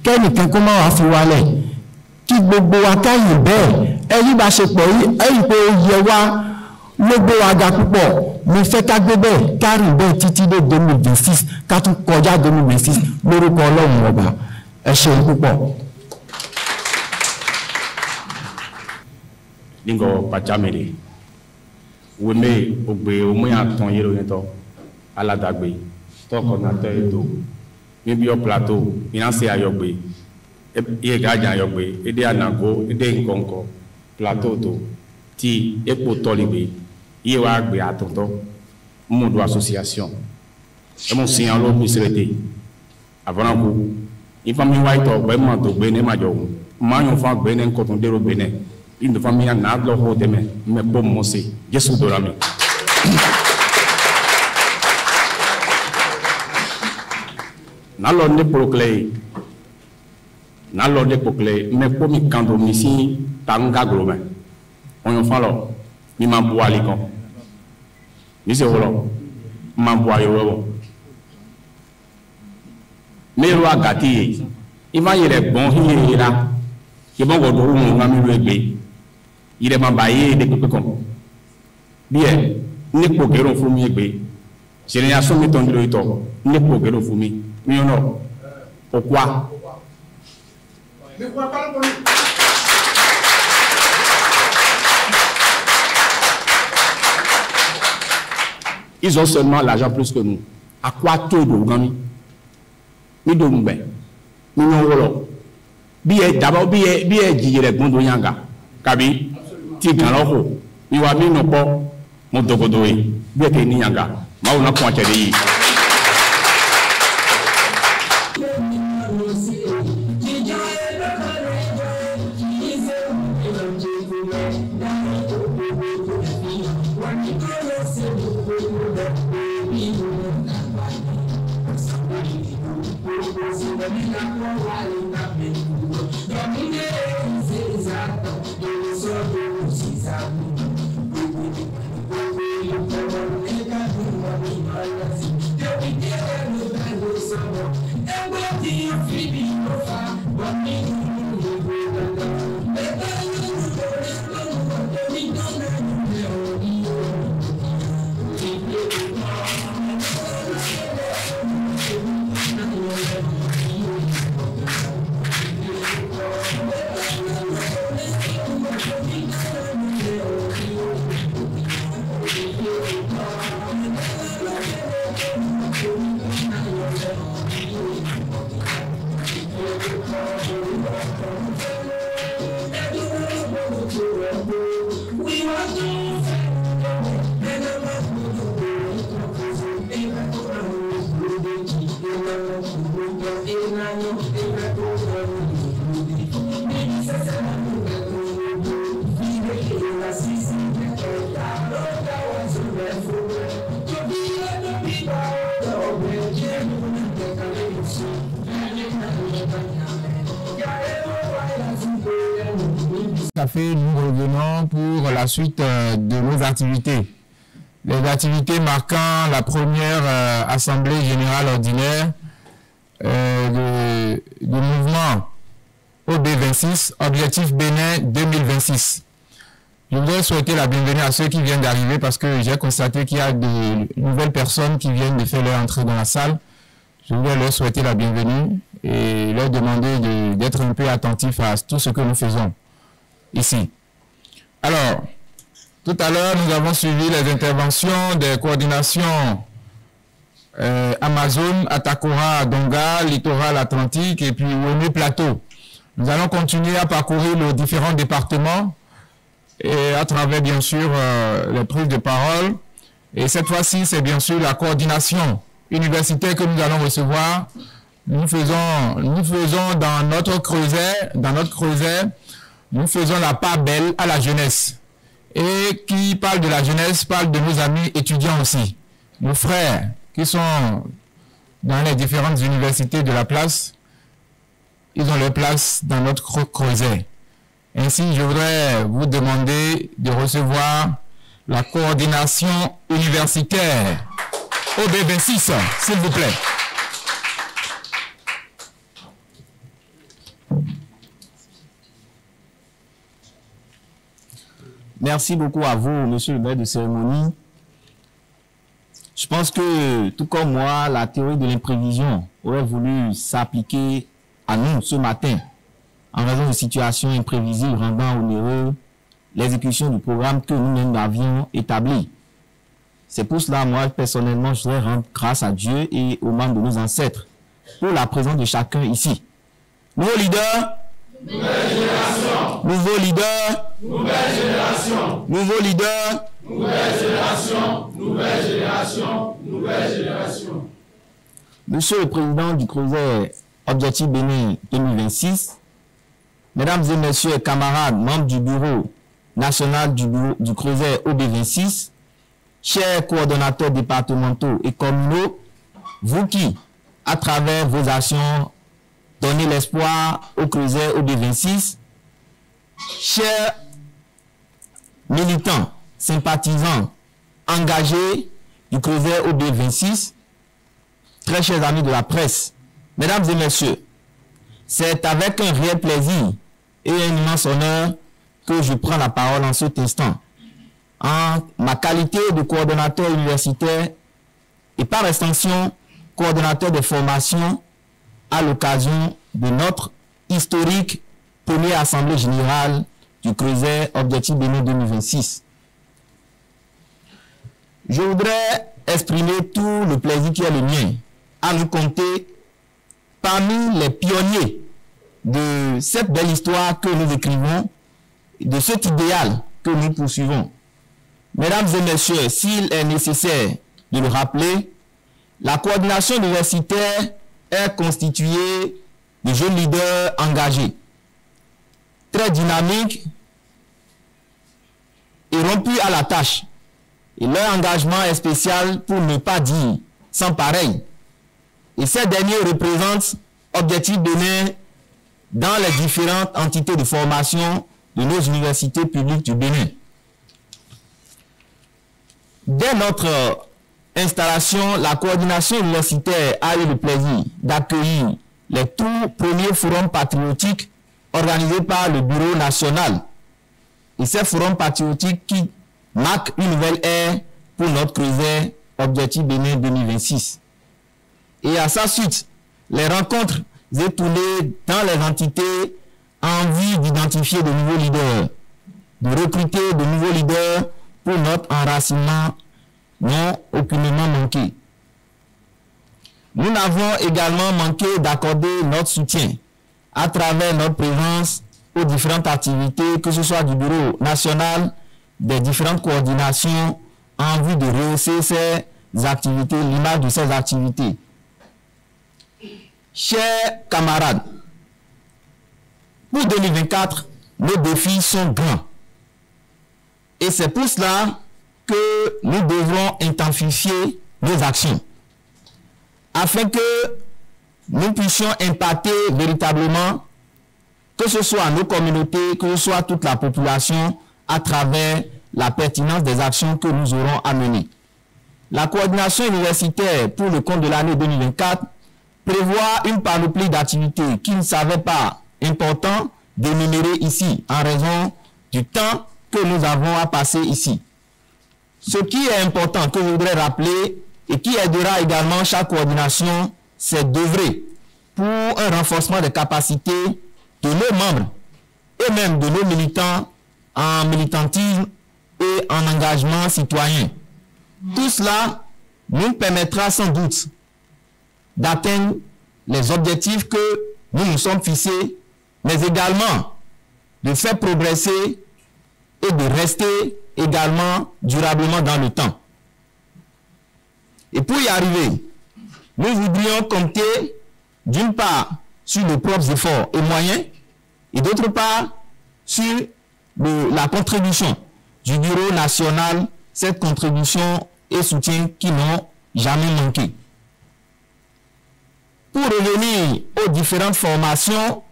kẹ́nìkan kó má wàá fi wálẹ̀ kí gbogbo wa káyìn bẹ́ẹ̀ ẹ̀yí bá ṣe pọ̀ yìí ẹ̀yìn pé ó yẹ wá ló gbé wa ga púpọ̀ mo fẹ́ ká gbé bẹ́ẹ̀ ká rìn bẹ́ẹ̀ títí dé 2026 ká tún kọjá 2026 lórúkọ ọlọ́run ọba ẹ ṣeun púpọ̀. Ningo pachamere weme ogbe omuya ton yero neto aladagbe to coordinateur eto níbi o plateau finance ayogbe e gaja ayogbe ede anago ede nkonko plateau to ti epo tolibe iye wa gbe atonto mudu association e mo sin an lo mi serete avant ko ifami wa ito gbe mo to gbe ne majo ma yon fa gbe ne nkoton dero bene une famille n'a pas le demain mais bon moi c'est Jésus de l'ami n'alors ne proclé mais pour mi quand on ici tanga globé on y fait alors mi m'a boit les camps mi c'est voilà m'a boit yo mais roi gâté il va y aller bon il est là il va voir où on va me lever il est mabaye de peu comme bien ne pogero fumi egbe génération mi ton lo ito ne pogero fumi mi ono okwa ils ont seulement l'argent plus que nous à quoi tout do gami mi do ngbe mi no wolo bi e d'abord bi e jijere gbondo yanga kabi ti ganloko iwa mi no po mo dogodo yi bi ke ni yanga ma wona ko atede yi Nous revenons pour la suite de nos activités. Les activités marquant la première assemblée générale ordinaire du mouvement OB26, Objectif Bénin 2026. Je voudrais souhaiter la bienvenue à ceux qui viennent d'arriver parce que j'ai constaté qu'il y a de nouvelles personnes qui viennent de faire leur entrée dans la salle. Je voudrais leur souhaiter la bienvenue et leur demander d'être un peu attentifs à tout ce que nous faisons ici. Alors, tout à l'heure, nous avons suivi les interventions des coordinations Amazon, Atakora, Donga, Littoral Atlantique et puis Wemé Plateau. Nous allons continuer à parcourir les différents départements et à travers bien sûr les prises de parole. Et cette fois-ci, c'est bien sûr la coordination universitaire que nous allons recevoir. Nous faisons dans notre creuset, nous faisons la part belle à la jeunesse. Et qui parle de la jeunesse, parle de nos amis étudiants aussi. nos frères qui sont dans les différentes universités de la place, ils ont leur place dans notre creuset. Ainsi, je voudrais vous demander de recevoir la coordination universitaire OB26, s'il vous plaît. Merci beaucoup à vous, monsieur le maître de cérémonie. Je pense que, tout comme moi, la théorie de l'imprévision aurait voulu s'appliquer à nous ce matin, en raison de situations imprévisibles rendant onéreux l'exécution du programme que nous-mêmes avions établi. C'est pour cela, moi, personnellement, je voudrais rendre grâce à Dieu et aux membres de nos ancêtres pour la présence de chacun ici. Nouveau leader, nouvelle génération. Nouveau leader, nouvelle génération. Nouveau leader, nouvelle génération. Nouvelle génération. Nouvelle génération. Monsieur le Président du Creuset Objectif Bénin 2026, Mesdames et Messieurs camarades membres du Bureau national du Creuset OB26, chers coordonnateurs départementaux et communaux, vous qui, à travers vos actions, donnez l'espoir au Creuset OB26, chers militants, sympathisants, engagés du Creuset OB26, très chers amis de la presse, Mesdames et Messieurs, c'est avec un réel plaisir et un immense honneur que je prends la parole en cet instant. En ma qualité de coordonnateur universitaire et par extension coordonnateur de formation à l'occasion de notre historique première assemblée générale du Creuset Objectif Bénin 2026. Je voudrais exprimer tout le plaisir qui est le mien à nous compter parmi les pionniers de cette belle histoire que nous écrivons, de cet idéal que nous poursuivons. Mesdames et messieurs, s'il est nécessaire de le rappeler, la coordination universitaire est constituée de jeunes leaders engagés, très dynamiques et rompus à la tâche. Et leur engagement est spécial pour ne pas dire sans pareil. Et ces derniers représentent Objectif Bénin dans les différentes entités de formation de nos universités publiques du Bénin. Dès notre installation, la coordination universitaire a eu le plaisir d'accueillir les tout premiers forums patriotiques organisés par le Bureau national. Et ces forums patriotiques qui marquent une nouvelle ère pour notre Creuset Objectif Bénin 2026. Et à sa suite, les rencontres étoilées dans les entités en vue d'identifier de nouveaux leaders, de recruter de nouveaux leaders pour notre enracinement n'ont aucunement manqué. Nous n'avons également manqué d'accorder notre soutien à travers notre présence aux différentes activités, que ce soit du Bureau national, des différentes coordinations en vue de rehausser ces activités, l'image de ces activités. Chers camarades, pour 2024, nos défis sont grands. Et c'est pour cela que nous devrons intensifier nos actions afin que nous puissions impacter véritablement, que ce soit nos communautés, que ce soit toute la population, à travers la pertinence des actions que nous aurons à mener. La coordination universitaire pour le compte de l'année 2024 prévoit une panoplie d'activités qui ne savaient pas important d'énumérer ici en raison du temps que nous avons à passer ici. Ce qui est important que je voudrais rappeler et qui aidera également chaque coordination, c'est d'œuvrer pour un renforcement des capacités de nos membres et même de nos militants en militantisme et en engagement citoyen. Tout cela nous permettra sans doute d'atteindre les objectifs que nous nous sommes fixés, mais également de faire progresser et de rester également durablement dans le temps. Et pour y arriver, nous voudrions compter d'une part sur nos propres efforts et moyens et d'autre part sur la contribution du Bureau national, cette contribution et soutien qui n'ont jamais manqué. Pour revenir aux différentes formations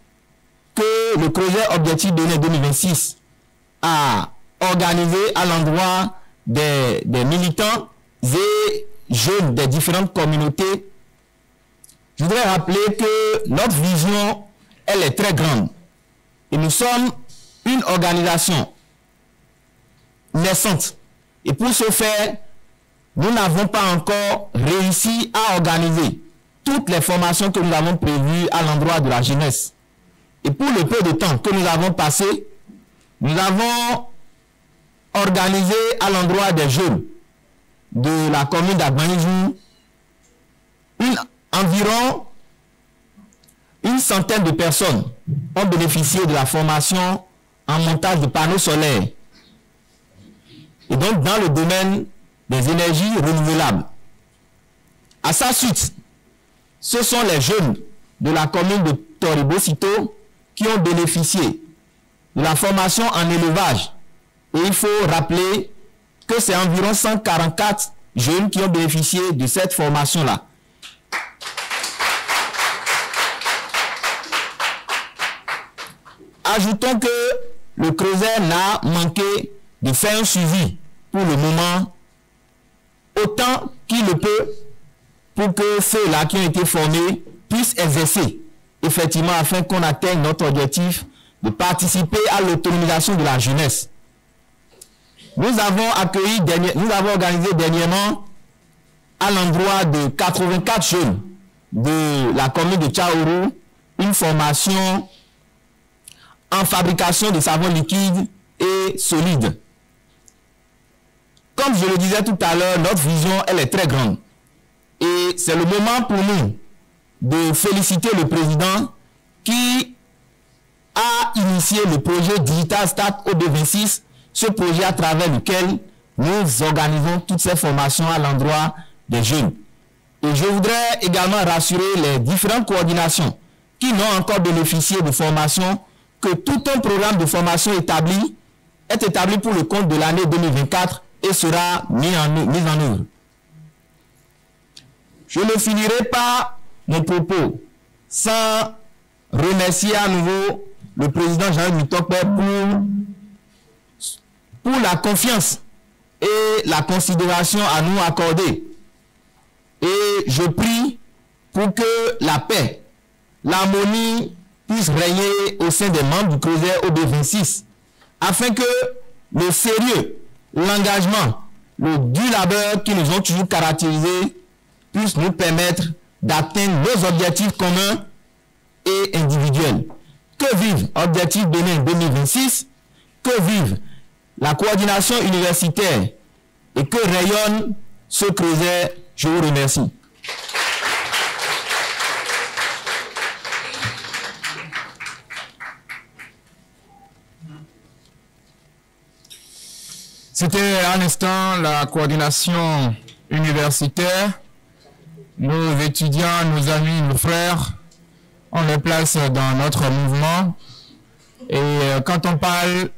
que le projet Objectif Bénin 2026 a organisées à l'endroit des militants et jeunes des différentes communautés, je voudrais rappeler que notre vision, elle est très grande. Et nous sommes une organisation naissante. Et pour ce faire, nous n'avons pas encore réussi à organiser toutes les formations que nous avons prévues à l'endroit de la jeunesse. Et pour le peu de temps que nous avons passé, nous avons organisé à l'endroit des jeunes de la commune d'Agbanizou environ une centaine de personnes ont bénéficié de la formation en montage de panneaux solaires. Et donc dans le domaine des énergies renouvelables. À sa suite, ce sont les jeunes de la commune de Toribo-Sito qui ont bénéficié de la formation en élevage. Et il faut rappeler que c'est environ 144 jeunes qui ont bénéficié de cette formation-là. Ajoutons que le Creuset n'a manqué de faire un suivi pour le moment autant qu'il le peut pour que ceux-là qui ont été formés puissent exercer effectivement afin qu'on atteigne notre objectif de participer à l'autonomisation de la jeunesse. Nous avons organisé dernièrement à l'endroit de 84 jeunes de la commune de Tchaourou une formation en fabrication de savon liquide et solide. Comme je le disais tout à l'heure, notre vision, elle est très grande. Et c'est le moment pour nous de féliciter le président qui a initié le projet Digital Start OB26, ce projet à travers lequel nous organisons toutes ces formations à l'endroit des jeunes. Et je voudrais également rassurer les différentes coordinations qui n'ont encore bénéficié de formation que tout un programme de formation est établi pour le compte de l'année 2024 et sera mis en œuvre. Je ne finirai pas mon propos sans remercier à nouveau le président Jean-Yves Mitokpe pour la confiance et la considération à nous accorder. Et je prie pour que la paix, l'harmonie puisse régner au sein des membres du Creuset OB26, afin que le sérieux, l'engagement, le dur labeur qui nous ont toujours caractérisés puisse nous permettre d'atteindre nos objectifs communs et individuels. Que vive Objectif Bénin 2026, que vive la coordination universitaire et que rayonne ce Creuset. Je vous remercie. C'était à l'instant la coordination universitaire. Nos étudiants, nos amis, nos frères, on les place dans notre mouvement. Et quand on parle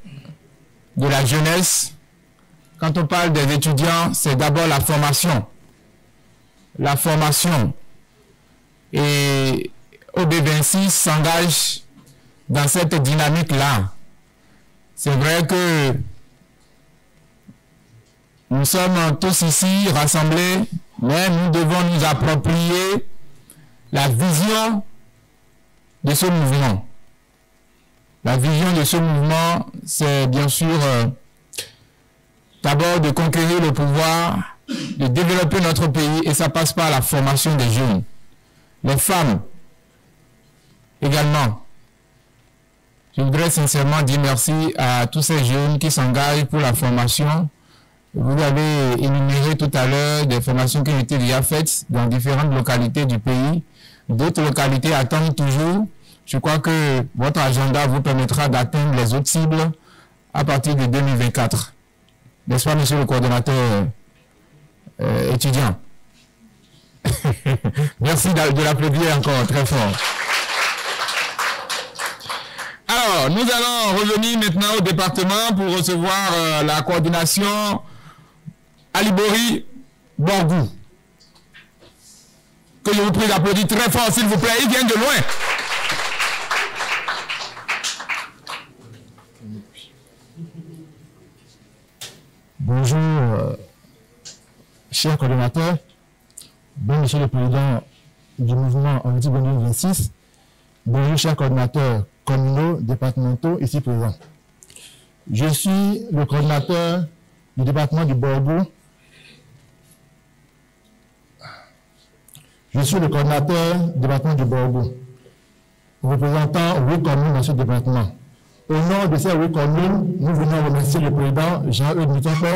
de la jeunesse, quand on parle des étudiants, c'est d'abord la formation. La formation. Et OB26 s'engage dans cette dynamique-là. C'est vrai que nous sommes tous ici rassemblés, mais nous devons nous approprier la vision de ce mouvement. La vision de ce mouvement, c'est bien sûr d'abord de conquérir le pouvoir, de développer notre pays, et ça passe par la formation des jeunes. Les femmes également. Je voudrais sincèrement dire merci à tous ces jeunes qui s'engagent pour la formation. Vous avez énuméré tout à l'heure des formations qui ont été déjà faites dans différentes localités du pays. D'autres localités attendent toujours. Je crois que votre agenda vous permettra d'atteindre les autres cibles à partir de 2024. N'est-ce pas, monsieur le coordonnateur étudiant? Merci de l'applaudir encore très fort. Alors, nous allons revenir maintenant au département pour recevoir la coordination Alibori Borgou. que je vous prie d'applaudir très fort, s'il vous plaît. Ils viennent de loin. Bonjour, chers coordonnateurs. Bonjour, Monsieur le Président du mouvement Objectif Bénin 2026. Bonjour, chers coordonnateurs communaux, départementaux, ici présents. Je suis le coordonnateur du département du Borgo. Je suis le coordonnateur du département du Borgo, représentant 8 communes dans ce département. Au nom de ces 8 communes, nous venons remercier le président Jean-Eudes Mitopé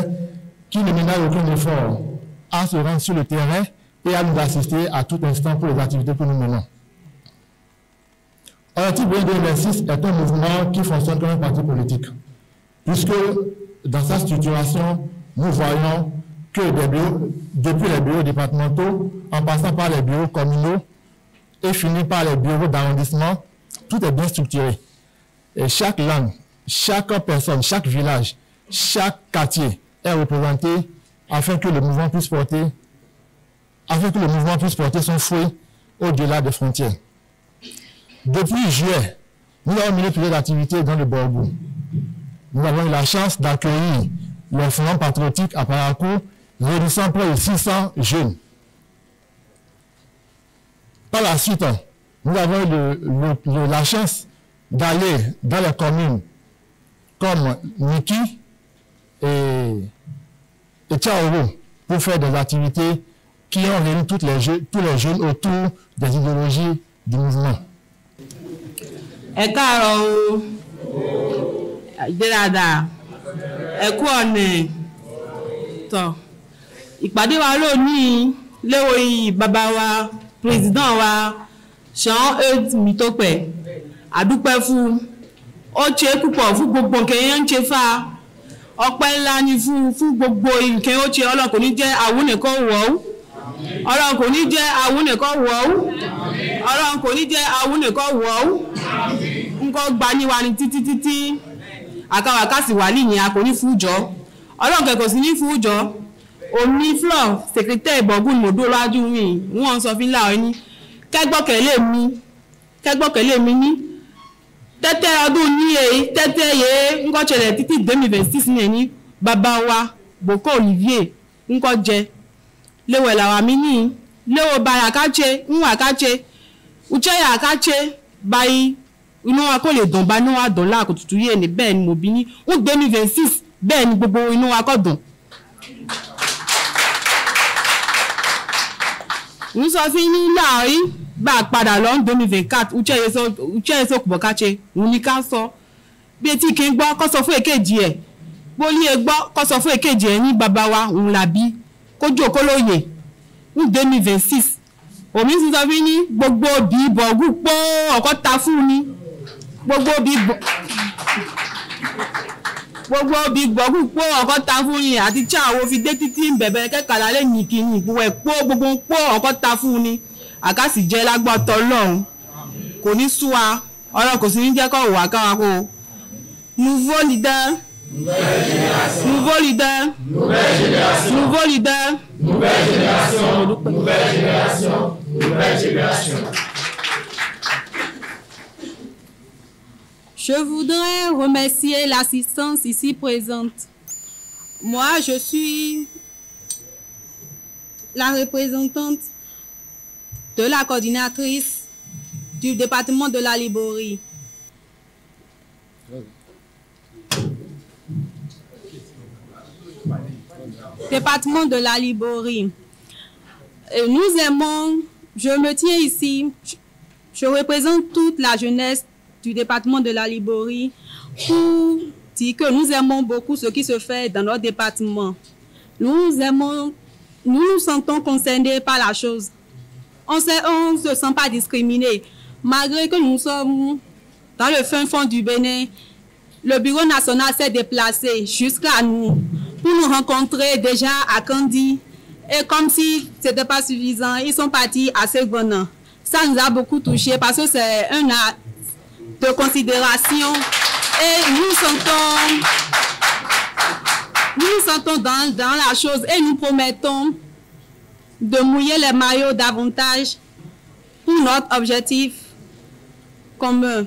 qui ne ménage aucun effort à se rendre sur le terrain et à nous assister à tout instant pour les activités que nous menons. Objectif Bénin 2026 est un mouvement qui fonctionne comme un parti politique, puisque dans sa structuration, nous voyons que depuis les bureaux départementaux, en passant par les bureaux communaux et finissant par les bureaux d'arrondissement, tout est bien structuré. Et chaque langue, chaque personne, chaque village, chaque quartier est représenté afin que le mouvement puisse porter son fruit au-delà des frontières. Depuis juillet, nous avons mené plusieurs activités dans le Borgo. Nous avons eu la chance d'accueillir le forum patriotique à Parakou, réunissant près de 600 jeunes. Par la suite, nous avons eu la chance d'aller dans les communes comme Niki et Tchaoro pour faire des activités qui ont réuni tous les jeunes autour des idéologies du mouvement. Ìpàdé wa lónìí léwo bàbá wa président wa Jean-Eudes Mitopé àdúpẹ́ fún ó ṣe púpọ̀ fún gbogbo nǹkan yẹn ń ṣe fà ọpẹ́ ńlá ni fún gbogbo nǹkan ó ṣe Ọlọ́run kò ní jẹ́ àwọn nìkan wọ̀ ọ́ Ọlọ́run kò ní jẹ́ àwọn nìkan wọ̀ ọ́ Ọlọ́run kò ní jẹ́ àwọn nìkan wọ̀ ọ́ nǹkan gba ní wa ní títí àkàwàkàsì wà níyìn a kò ní fún jọ Ọlọ́run kẹ̀kọ́ sí ní fún jọ omi Fleur secrétaire ìbọ̀gùn mọ̀dó lọ́wájú mi wọ́n sọ fún láwọn ní kẹ́gbọ́kẹ̀lé mi ní tẹ́tẹ́ ọdún ní èyí tẹ́tẹ́ yé ńkọ́ ṣẹlẹ̀ títí 2026 ní bàbá wa Boko Olivier ńkọ́ jẹ léwẹ̀ làwà mí ní léwọ̀ bára káṣe ńwà káṣe uchẹ́yà káṣe báyìí inú wa kò lè dùn bá ní wa dùn láàkó tutù yé ní bẹ́ẹ̀ ni mo bí ní 2026 bẹ́ẹ̀ ni gbogbo inú wa kò dùn. Nous sommes finis là, bah padà lọ 2024 uche so kubo kache unika so bí tí kin gbọ́ kó sọ fún èkejì ẹ̀ boli e gbọ́ kó sọ fún èkejì ẹ̀ ní bàbá wa un labi kó jókòó lóyè 2026 omi sì sọ fún ní gbogbo bí bogu po oko ta fún ni gbogbo bí bogu po oko ta fún ni àti cha wo fi dé títí bẹ̀bẹ̀ kekala le yin kini gbogbo e po gbogbo po oko ta fún ni àkásì jẹ́ lágbọ́tọ̀ Ọlọ́run kò ní sú wa Ọlọ́run kò sí ní jẹ́ kó wà káwa kó nouveau leader nouvelle génération. Je voudrais remercier l'assistance ici présente. Moi, je suis la représentante de la coordinatrice du département de la Liborie. Département de la Liborie. Nous aimons, je me tiens ici, je représente toute la jeunesse du département de la Liborie pour dire que nous aimons beaucoup ce qui se fait dans notre département. Nous nous sentons concernés par la chose. On ne se sent pas discriminés. Malgré que nous sommes dans le fin fond du Bénin, le bureau national s'est déplacé jusqu'à nous pour nous rencontrer déjà à Kandi. Et comme si ce n'était pas suffisant, ils sont partis à Segona. Ça nous a beaucoup touchés parce que c'est un acte de considération. Et nous nous sentons dans la chose et nous promettons de mouiller les maillots davantage pour notre objectif commun.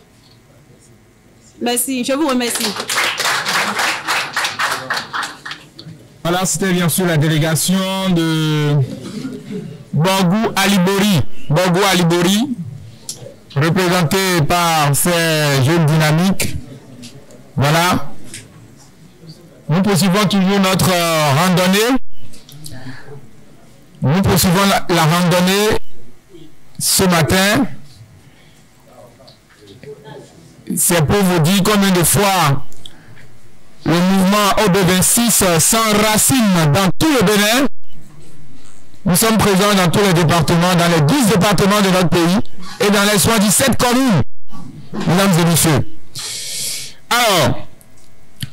Merci, je vous remercie. Voilà, c'était bien sûr la délégation de Bangou Alibori. Bangou Alibori, représentée par ces jeunes dynamiques. Voilà. Nous poursuivons toujours notre randonnée. Nous poursuivons la randonnée ce matin. C'est pour vous dire combien de fois le mouvement OB26 s'enracine dans tout le Bénin. Nous sommes présents dans tous les départements, dans les 12 départements de notre pays et dans les 77 communes, mesdames et messieurs. Alors,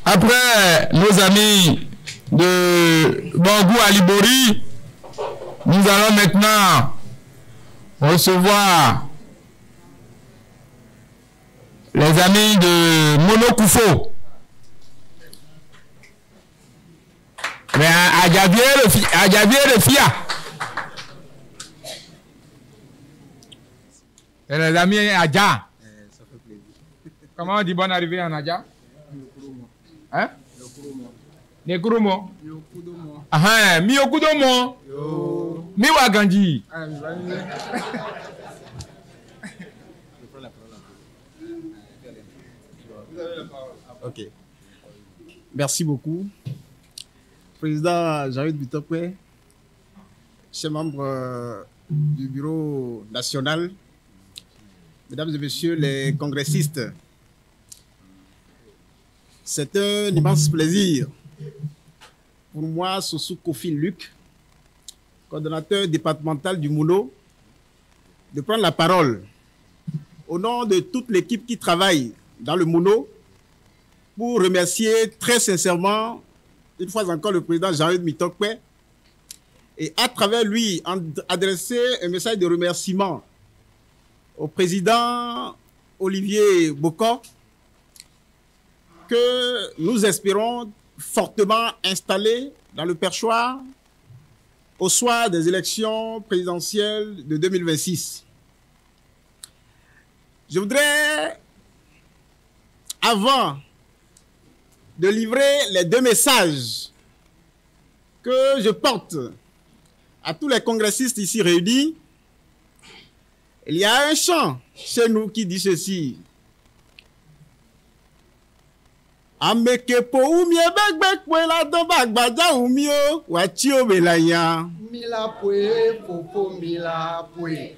après nos amis de Bangou Alibori, nous allons maintenant recevoir les amis de Monokoufo. Mais à Javier le Fia. Et les amis Adja. Comment on dit bonne arrivée en Adja? Hein? Nekurumo. Ah, Miyokudomo. Miwagandi. Ok. Merci beaucoup. Président Jean-Yves Bitopé, chers membres du bureau national, mesdames et messieurs les congressistes, c'est un immense plaisir pour moi, Sossou Kofi Luc, coordonnateur départemental du Mono, de prendre la parole au nom de toute l'équipe qui travaille dans le Mono pour remercier très sincèrement une fois encore le président Jean-Yves Mitokpe et à travers lui adresser un message de remerciement au président Olivier Bokor que nous espérons fortement installé dans le perchoir au soir des élections présidentielles de 2026. Je voudrais, avant de livrer les deux messages que je porte à tous les congressistes ici réunis, il y a un chant chez nous qui dit ceci. Amekepo umie begbek la do bagbaja umio wachio belaya. Mila pwe popo mila pwe.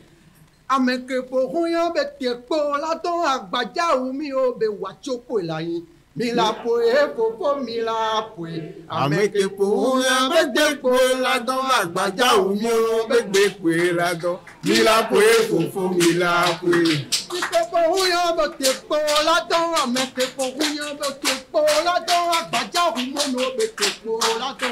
Amekepo huyo betekpo la do agbaja umio be wachio pwelayin. Mila pwe popo mila pwe. Amekepo huyo begbek la do agbaja umio begbek la do. Mila pwe popo mila pwe. Amekepo huyo betekpo la do amekepo huyo betekpo la do agbaja umio betekpo la do.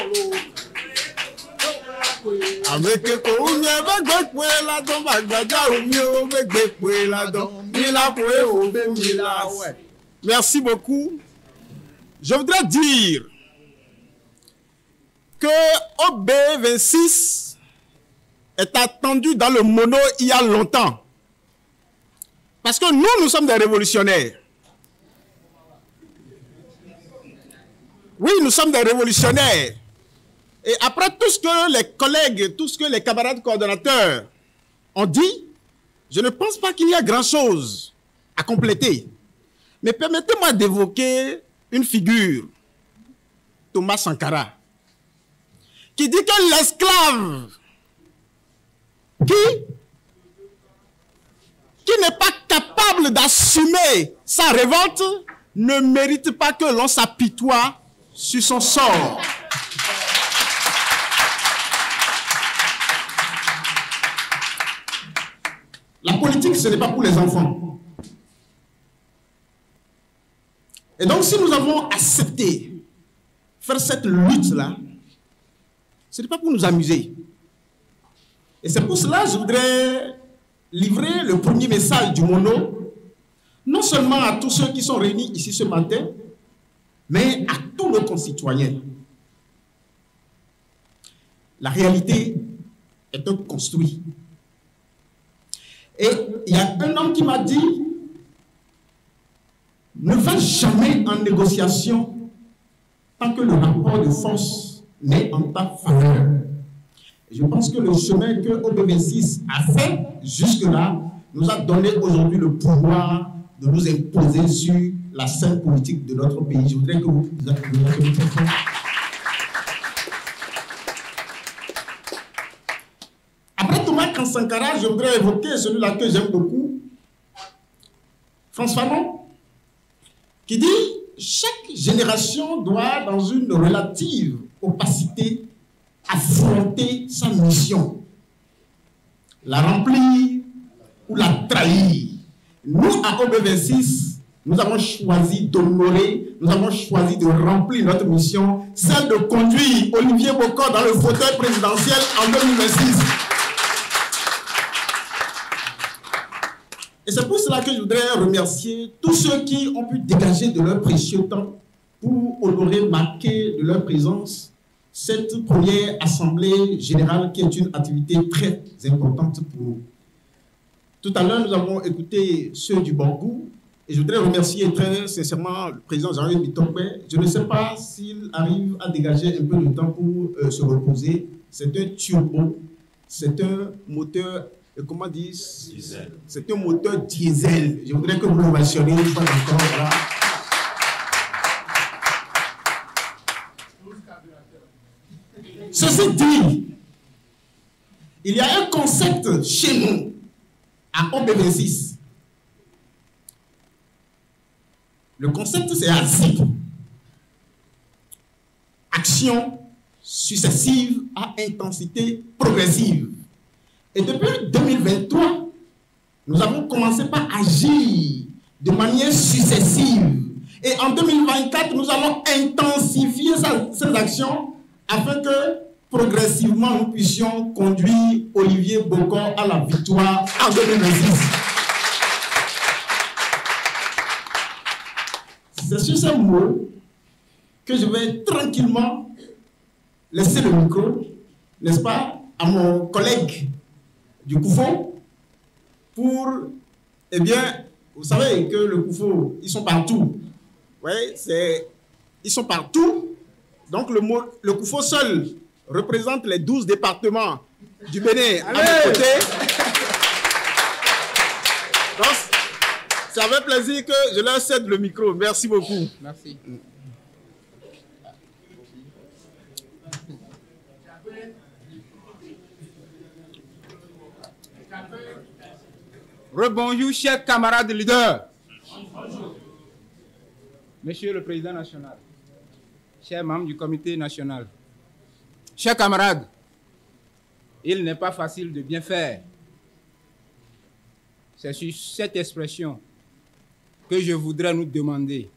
Amekepo huyo begbek la do agbaja umio begbek la do. Mila pwe popo mila pwe. Merci beaucoup. Je voudrais dire que OB26 est attendu dans le Mono il y a longtemps. Parce que nous sommes des révolutionnaires. Oui, nous sommes des révolutionnaires. Et après tout ce que les collègues, tout ce que les camarades coordonnateurs ont dit, je ne pense pas qu'il y a grand-chose à compléter. Mais permettez-moi d'évoquer une figure, Thomas Sankara, qui dit que l'esclave qui n'est pas capable d'assumer sa révolte ne mérite pas que l'on s'apitoie sur son sort. La politique, ce n'est pas pour les enfants. Et donc, si nous avons accepté faire cette lutte-là, ce n'est pas pour nous amuser. Et c'est pour cela que je voudrais livrer le premier message du Mono, non seulement à tous ceux qui sont réunis ici ce matin, mais à tous nos concitoyens. La réalité, est un construit. Et il y a un homme qui m'a dit, ne va jamais en négociation tant que le rapport de force n'est en ta faveur. Et je pense que le chemin que OB26 a fait jusque-là nous a donné aujourd'hui le pouvoir de nous imposer sur la scène politique de notre pays. Je voudrais que vous Après Thomas Sankara, je voudrais évoquer celui-là que j'aime beaucoup, François Fanon, qui dit « Chaque génération doit, dans une relative opacité, affronter sa mission, la remplir ou la trahir. » Nous, à OB26, nous avons choisi d'honorer, nous avons choisi de remplir notre mission, celle de conduire Olivier Bokor dans le fauteuil présidentiel en 2026. Et c'est pour cela que je voudrais remercier tous ceux qui ont pu dégager de leur précieux temps pour honorer, marquer de leur présence cette première assemblée générale qui est une activité très importante pour nous. Tout à l'heure, nous avons écouté ceux du Borgou et je voudrais remercier très sincèrement le président Jean-Yves Mitokbe. Je ne sais pas s'il arrive à dégager un peu de temps pour se reposer. C'est un turbo, c'est un moteur, comment dire, c'est un moteur diesel. Je voudrais que vous le mentionniez une fois encore. Voilà. Ceci dit, il y a un concept chez nous, à OB26. Le concept, c'est ASIP. Action successive à intensité progressive. Et depuis 2023, nous avons commencé par agir de manière successive. Et en 2024, nous allons intensifier ces actions afin que progressivement nous puissions conduire Olivier Bokor à la victoire en 2026. C'est sur ces mots que je vais tranquillement laisser le micro, n'est-ce pas, à mon collègue du Koufo pour, eh bien, vous savez que le Koufo, ils sont partout. Oui, ils sont partout. Donc le Koufo seul représente les 12 départements du Bénin à mes côtés. Donc, c'est avec plaisir que je leur cède le micro. Merci beaucoup. Merci. Rebonjour, chers camarades leaders. Monsieur le Président national, chers membres du comité national, chers camarades, il n'est pas facile de bien faire. C'est sur cette expression que je voudrais nous demander.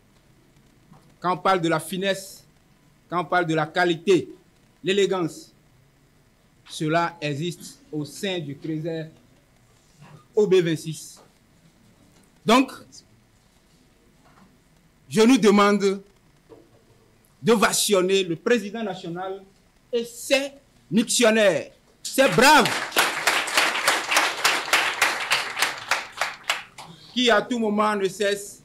Quand on parle de la finesse, quand on parle de la qualité, l'élégance, cela existe au sein du Créser OB26. Donc, je nous demande d'ovationner le président national et ses missionnaires, ces braves, qui à tout moment ne cessent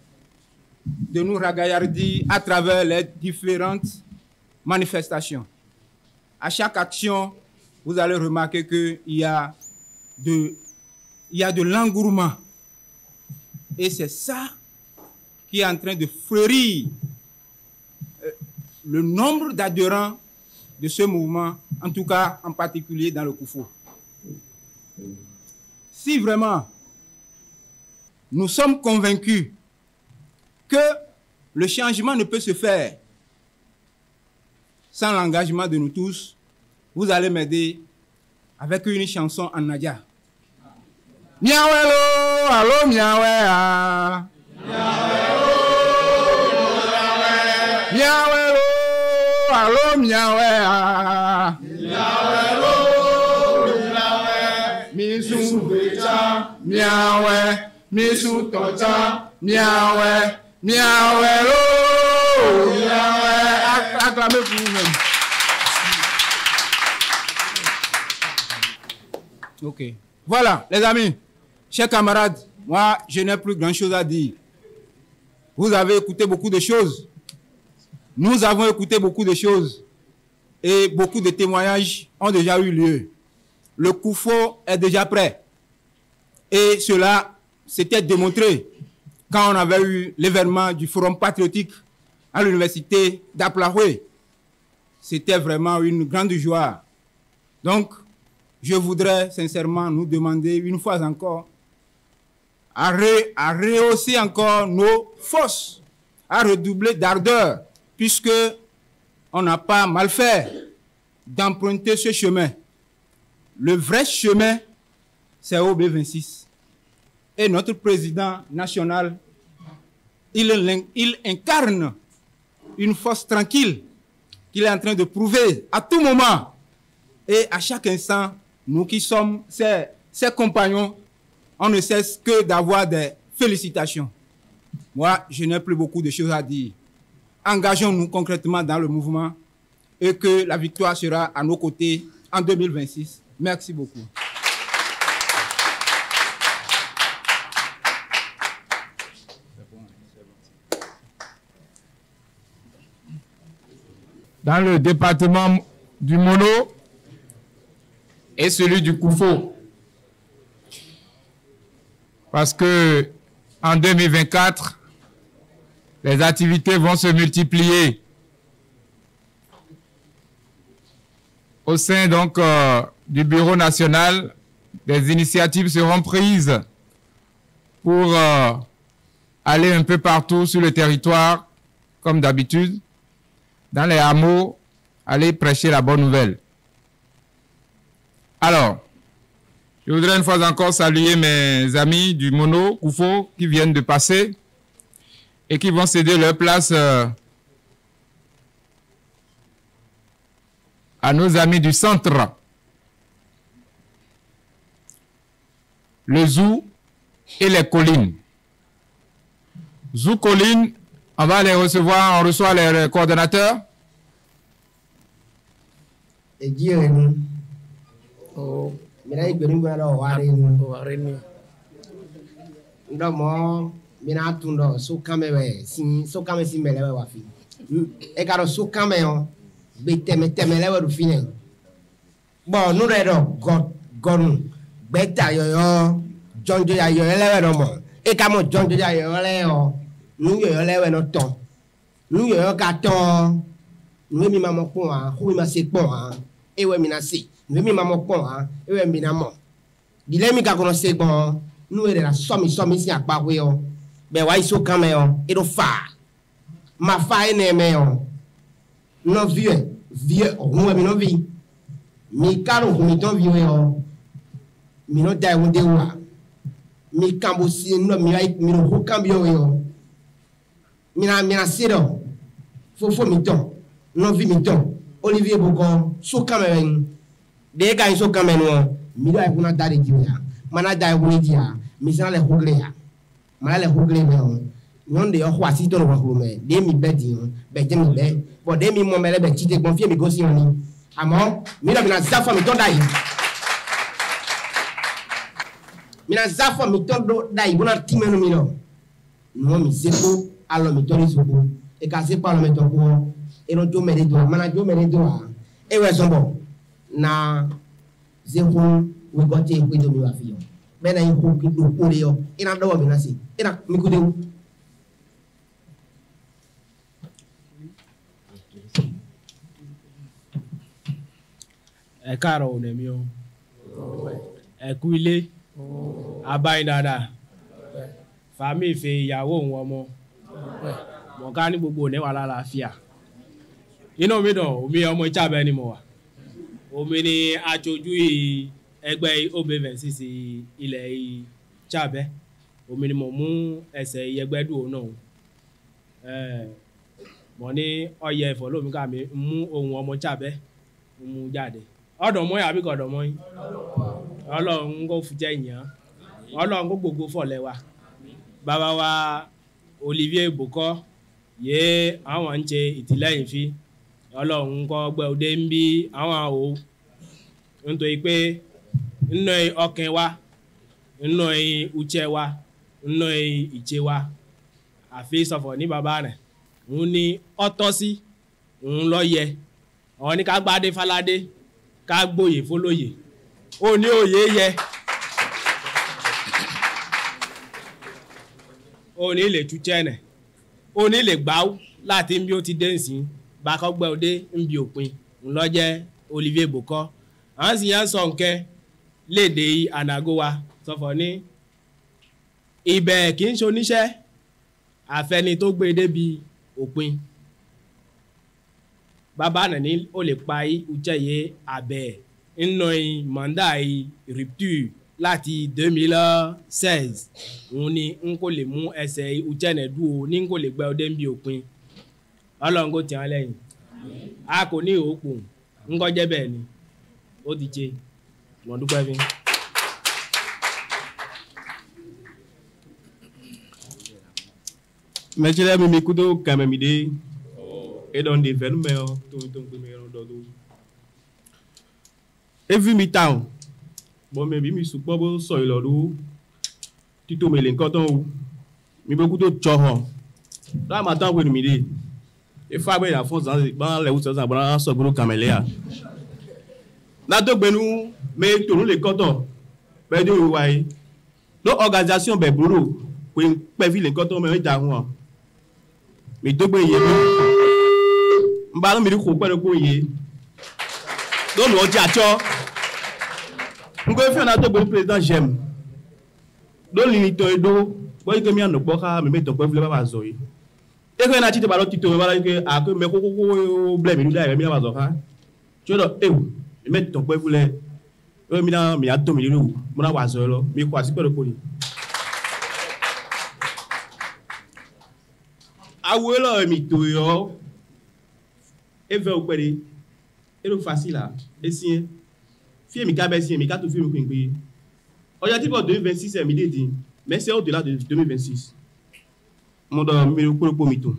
de nous ragaillardir à travers les différentes manifestations. À chaque action, vous allez remarquer qu'il y a de l'engouement. Et c'est ça qui est en train de fleurir le nombre d'adhérents de ce mouvement, en tout cas en particulier dans le Koufo. Si vraiment nous sommes convaincus que le changement ne peut se faire sans l'engagement de nous tous, vous allez m'aider avec une chanson en Nadia. Miawelo, allo miawe, miawelo, allo miawe, misu becha, miawe, misu tocha, miawe, miawelo, acclamez pour vous-même. Ok. Voilà, les amis, chers camarades, moi, je n'ai plus grand-chose à dire. Vous avez écouté beaucoup de choses. Nous avons écouté beaucoup de choses. Et beaucoup de témoignages ont déjà eu lieu. Le COUFO est déjà prêt. Et cela s'était démontré quand on avait eu l'événement du Forum patriotique à l'université d'Aplaoué. C'était vraiment une grande joie. Donc, je voudrais sincèrement nous demander une fois encore à rehausser encore nos forces, à redoubler d'ardeur, puisque on n'a pas mal fait d'emprunter ce chemin. Le vrai chemin, c'est OB26. Et notre président national, il incarne une force tranquille qu'il est en train de prouver à tout moment. Et à chaque instant, nous qui sommes ses compagnons, on ne cesse que d'avoir des félicitations. Moi, je n'ai plus beaucoup de choses à dire. Engageons-nous concrètement dans le mouvement et que la victoire sera à nos côtés en 2026. Merci beaucoup. Dans le département du Mono et celui du Koufo. Parce que en 2024, les activités vont se multiplier. Au sein donc du Bureau national, des initiatives seront prises pour aller un peu partout sur le territoire, comme d'habitude, dans les hameaux, aller prêcher la bonne nouvelle. Alors, je voudrais une fois encore saluer mes amis du Mono, Koufo, qui viennent de passer et qui vont céder leur place à nos amis du centre. Le Zou et les collines. Zou collines, on va les recevoir, on reçoit les coordonnateurs. Et Dieu, oh, mais mina tundo so kamewe so kame si melewe wafi e karo so kame on be temelewe du fine bon nu redo god beta yo jonjo ya yo lewe no mo e kamo jonjo ya yo le o nu yo lewe no ton nu yo ka ton nu mi mama pon a hu mi ma se pon a e we mi na se nu mi mama pon a e we mi na mo dile mi ka kono se pon nu e la so mi si agba we o be wa iso kan me on e do fa ma fa e ne me on no vieux ohun mi no vi mi karo mi ton vieux on mi no dai won de wa mi kambo si no mi no ho kan bi o mi na siro fofo mi ton no vi mi ton Olivier Bokon so kan me de ga iso kan me no mi do ai kuna dare ji ya mana dai won ji ya mi sana le hogre ya malale hugre me on non de yo kwa si to ro ko me de mi be di on be je mi be bo de mi mo mele be chite gbon fi mi go si oni amo mi na zafa mi to dai mi na zafa mi to do dai bona ti me no mi no no mi seko alo mi to ri soko e ka se pa lo me to ko e no jo me de do mana jo me de do e we so bo na ze ko we go te ko do mi wa fi yo bena yi ko ki do ko yo ina do mi na si ina mi ko de ẹ káàárọ̀ òní mi o ẹ kú ilé abáyín dáadáa fàmí ìfẹ́ ìyàwó òun ọmọ mọ̀ká ní gbogbo òní wà lálàáfíà inú mi dùn omi ọmọ ìjàbẹ́ ni mo wà omi ni aṣojú ẹgbẹ́ OB26 ilẹ̀ ìjàbẹ́ omi ni mo mú ẹsẹ̀ ẹgbẹ́ dùn náà mọ̀ ní ọyẹ ẹ̀fọ́ lómi ká mi mú ohun ọmọ ìjàbẹ́ mú jáde ọ̀dọ̀ mọ́ àbí kọ̀dọ̀ mọ́ yín ọlọ́run kò fi jẹ́ ìyàn ọlọ́run kò gbogbo fọ̀lẹ́ wa bàbá wa Olivier Bokon yé àwọn ń ṣe ìtìlẹ́yìn fi ọlọ́run kò gbẹ òde ń bí àwọn àwò nítorí pé nínú ọkàn wa nínú uche wa nínú ìje wa àfi sọ̀fọ̀ ní bàbá rẹ̀ òun ni ọ̀tọ̀ sí òun lọ yẹ àwọn ní ká gbádé fáládé ká gbóyè fólóyè ó ní òye yẹ ó ní lè túchẹ́ nẹ̀ ó ní lè gbáwó láti ń bí ó ti dé nsìn bákọ́gbẹ́ òde ń bí òpin ńlọ́jẹ́ Olivier Bokor àwọn sì yẹn sọ nkẹ́ léde ànàgó wa sọ̀fọ̀ ní ibẹ̀ kì í ṣoníṣẹ́ àfẹni tó gbé débi òpin bàbá nà ní ó lè pa ìjẹyẹ abẹ nínú mọ̀ndà rupture láti 2016 òun ni n kò lè mú ẹsẹ̀ ìjẹ́nẹ̀ dúró ní n kò lè gbẹ́ ọdẹ ń bí òpin ọlọ́run kò tiẹ̀ lẹ́yìn a kò ní òpó ń kọjẹ́ bẹ́ẹ̀ ni ó ti ṣe mọ̀ dúpẹ́ fi. Mechile mi kudo kame mi de e don de ven me o to me do do every mi town bo me bi mi supo bo so ilo du tito me le nkan ton o mi bo kudo cho ho da ma tan we mi de e fa gbe ya fon zan ba le wu so zan bra so gbo kamele ya na to gbenu me to nu le koton be de wa yi no organisation be buru pe vi le koton me ja hu mi tó gbé iye ló ń bá mi rí kó pẹ́lú kó iye lónìí ọjà àjọ ń gbé fíọ̀nà tó gbé president jem lónìí ní tọ́ edó bọ́yí tó mi àná gbọ́ ká mi mẹ́tọ̀ pẹ́ fílẹ̀ bàbá zọ yìí ẹgbẹ́ náà títí bàlọ́ títí omi bàlọ́ yìí àkó mẹ́ kókó blẹ̀ mi nílẹ̀ mi bàbá zọ ká tí ó lọ ewu mi mẹ́tọ̀ pẹ́ fílẹ̀ ẹgbẹ́ mi náà mi á tó mi nílùú mo náà wà zọ lọ mi kó àsìkò rẹ̀ kó ni. Awo lo mi to yo eve o pere ero facile esien fie mi ka be sien mi ka to fie mi pe objectif de 2026 mi dedi mais c'est au-delà de 2026 mo do mi ro ko mi to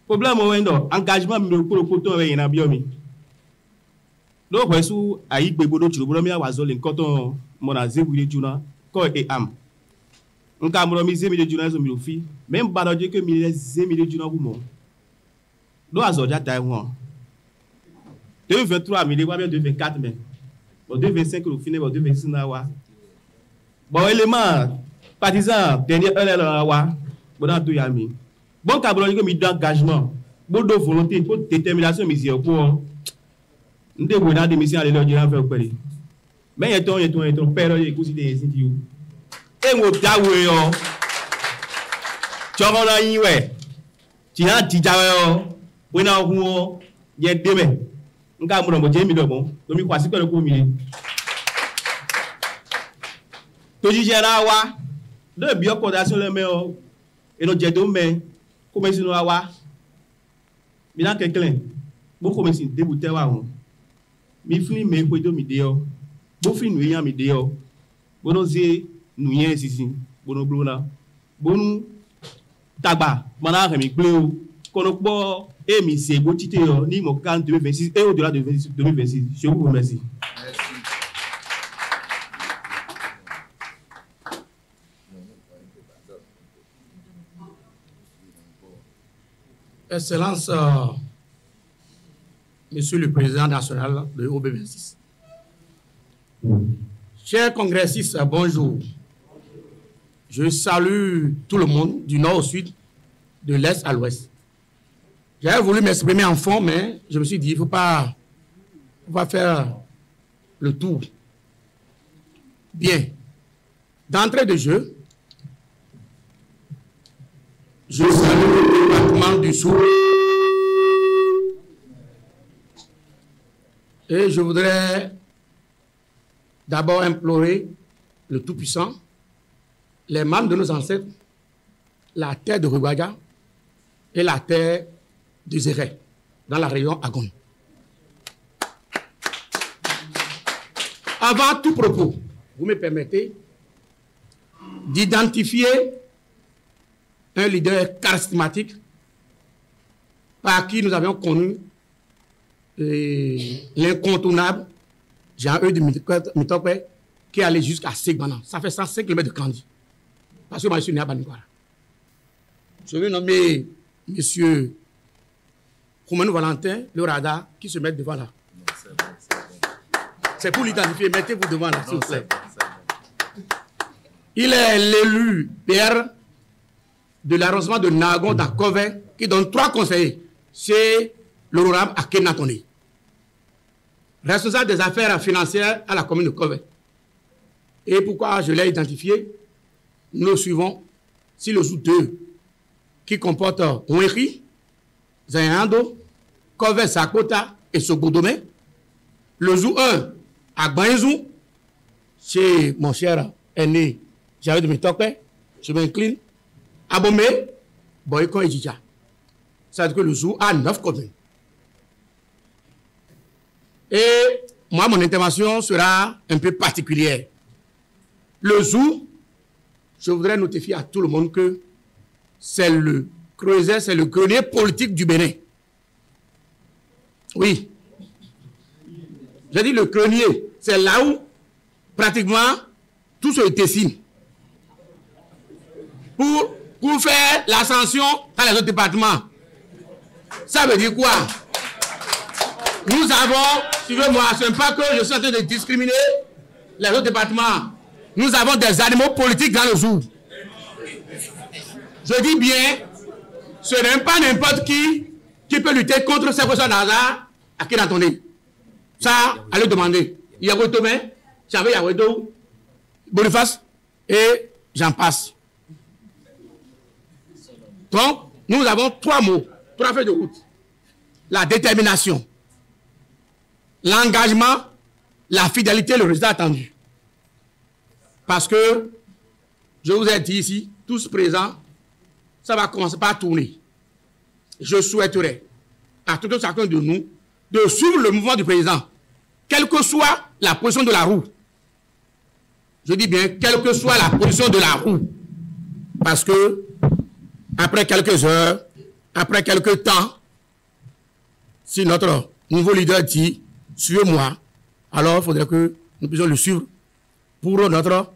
problème o endo engagement mi ro ko to re yin na bi o mi lo ko su ayi gbe bodo chiro bodo mi awazo le nkan ton mo na zewire juna ko e am nka mo mi zemi de juna zo mi lo fi même ba do je ke mi zemi de juna bu mo do azo ja tai won 2023 mi de wa 2024 mais bon 2025 lo fini bon 2026 na wa bon élément partisan dernier heure wa bon na to ya mi bon ka bo je ke mi d'engagement bo do volonté pour détermination mi si o ko nde bo na de mi si ale lo je na fe pere mais yeton pero ye ku si de sin ti o enwo dawe yo chogo na yin we ti ha ti jawe yo we na hu o ye debe nka mo mo je mi do bon to mi kwasi pere ko mi le to ji je ra wa de bi occupation le me o eno je do me ko me sinu wa mi na keklen bo ko me sin debu te wa won mi fini me ko do mi de yo bo fini we yan mi de yo bo no ze nous y ici bono blona bonu tagba mana remi gble o kono po e mi se go tite yo ni mo kan 2026 et au-delà de 2026 je vous remercie. Excellence, Monsieur le Président national de OB26. Chers congressistes, bonjour. Je salue tout le monde, du nord au sud, de l'est à l'ouest. J'avais voulu m'exprimer en fond, mais je me suis dit, il ne faut pas faire le tour. Bien. D'entrée de jeu, je salue le département du Sud. Et je voudrais d'abord implorer le Tout-Puissant, les membres de nos ancêtres, la terre de Rugwaga et la terre de Zéré, dans la région Agon. Avant tout propos, vous me permettez d'identifier un leader charismatique par qui nous avions connu l'incontournable Jean-Eudes Mitokwe, qui est allé jusqu'à Segbana. Ça fait 105 km de Kandi. Parce que moi, je suis né à Banikwara. Je vais nommer M. Romanou Valentin, le radar, qui se met devant là. C'est pour l'identifier. Mettez-vous devant là, s'il vous plaît. Il est l'élu PR de l'arrondissement de Nagon dans Kové, qui donne 3 conseillers. C'est l'honorable Akenatone, responsable des affaires financières à la commune de Kové. Et pourquoi je l'ai identifié? Nous suivons si le zoo 2 qui comporte Ouéri, Zayando, Kové Sakota et Sogodome. Le zoo 1 à Gbanzou, chez mon cher aîné Jean-Eudes Mitokwe, je m'incline. Abomé, Boyko et Djidja. Ça veut dire que le zoo a 9 communes. Et moi, mon intervention sera un peu particulière. Le zoo, je voudrais notifier à tout le monde que c'est le creuset, c'est le grenier politique du Bénin. Oui. J'ai dit le grenier, c'est là où pratiquement tout se dessine. Pour faire l'ascension dans les autres départements. Ça veut dire quoi? Nous avons, suivez-moi, ce n'est pas que je suis en train de discriminer les autres départements. Nous avons des animaux politiques dans le zoo. Je dis bien, ce n'est pas n'importe qui peut lutter contre ces personnes hasard à qui d'entendre. Ça, allez demander. Yahweh Tomé, J'avais Yahweh Boniface et j'en passe. Donc, nous avons 3 mots, 3 feuilles de route. La détermination, l'engagement, la fidélité, le résultat attendu. Parce que, je vous ai dit ici, tous présents, ça va commencer par tourner. Je souhaiterais à tout un chacun de nous de suivre le mouvement du président, quelle que soit la position de la roue. Je dis bien, quelle que soit la position de la roue. Parce que, après quelques heures, après quelques temps, si notre nouveau leader dit « Suivez-moi », alors il faudrait que nous puissions le suivre pour notre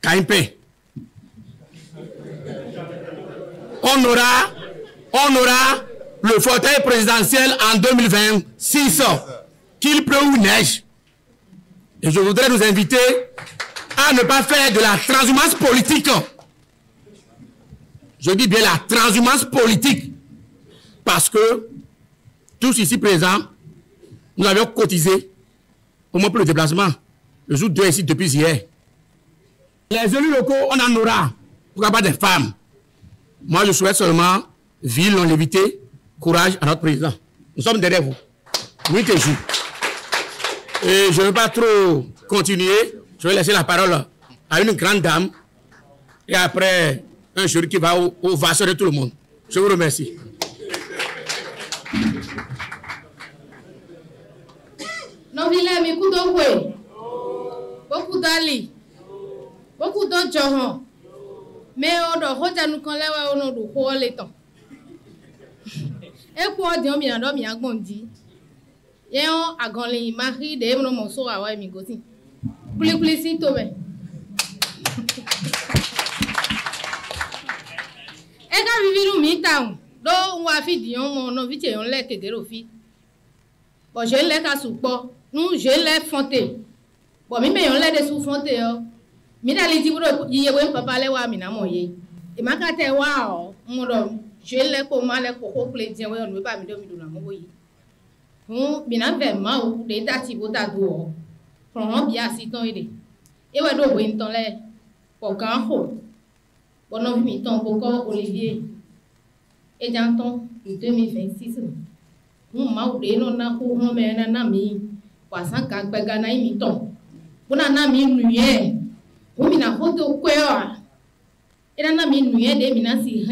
KMP. On aura le fauteuil présidentiel en 2026, qu'il pleuve ou neige. Et je voudrais nous inviter à ne pas faire de la transhumance politique. Je dis bien la transhumance politique. Parce que tous ici présents, nous avions cotisé au moins pour le déplacement. Le jour 2 ici depuis hier. Les élus locaux, on en aura. Pourquoi pas des femmes? Moi, je souhaite seulement ville, longévité, courage à notre président. Nous sommes derrière vous. Nuit et jour. Et je ne vais pas trop continuer. Je vais laisser la parole à une grande dame. Et après, un jury qui va au vasseur de tout le monde. Je vous remercie. Non, Vilem, écoute beaucoup d'ali, beaucoup d'autres gens. Mais on doit retenir nous quand on a du rôle les temps. Et pour dire bien d'homme y a grandi. Et on a gagné mari de mon morceau à ouais migoti. Plus si toi. Et quand vivons nous mi-temps, donc on va faire dire on a vite on l'a que des refis. Bon, je l'ai qu'à souper. Nous, je l'ai fonté. Bon, mais on l'a des sous-fonté. Mais dans les livres, il y a un papa, les wamina moye. Et ma carte est waouh. Je l'ai comment les coco plaisir, on ne veut pas me donner de la moye. Nous, bien vraiment, ou des dates pour ta dour. Prends bien si ton idée. Et ouais, donc, on t'en l'a. Pour qu'un haut. Bon, on vit ton pour Olivier. Et j'entends, en 2026. Nous, maudé, non, n'a pas eu un ami. Passant qu'à Bagana et Miton. On a un ami nué. On a photo quoi. Et un ami nué de Minasi.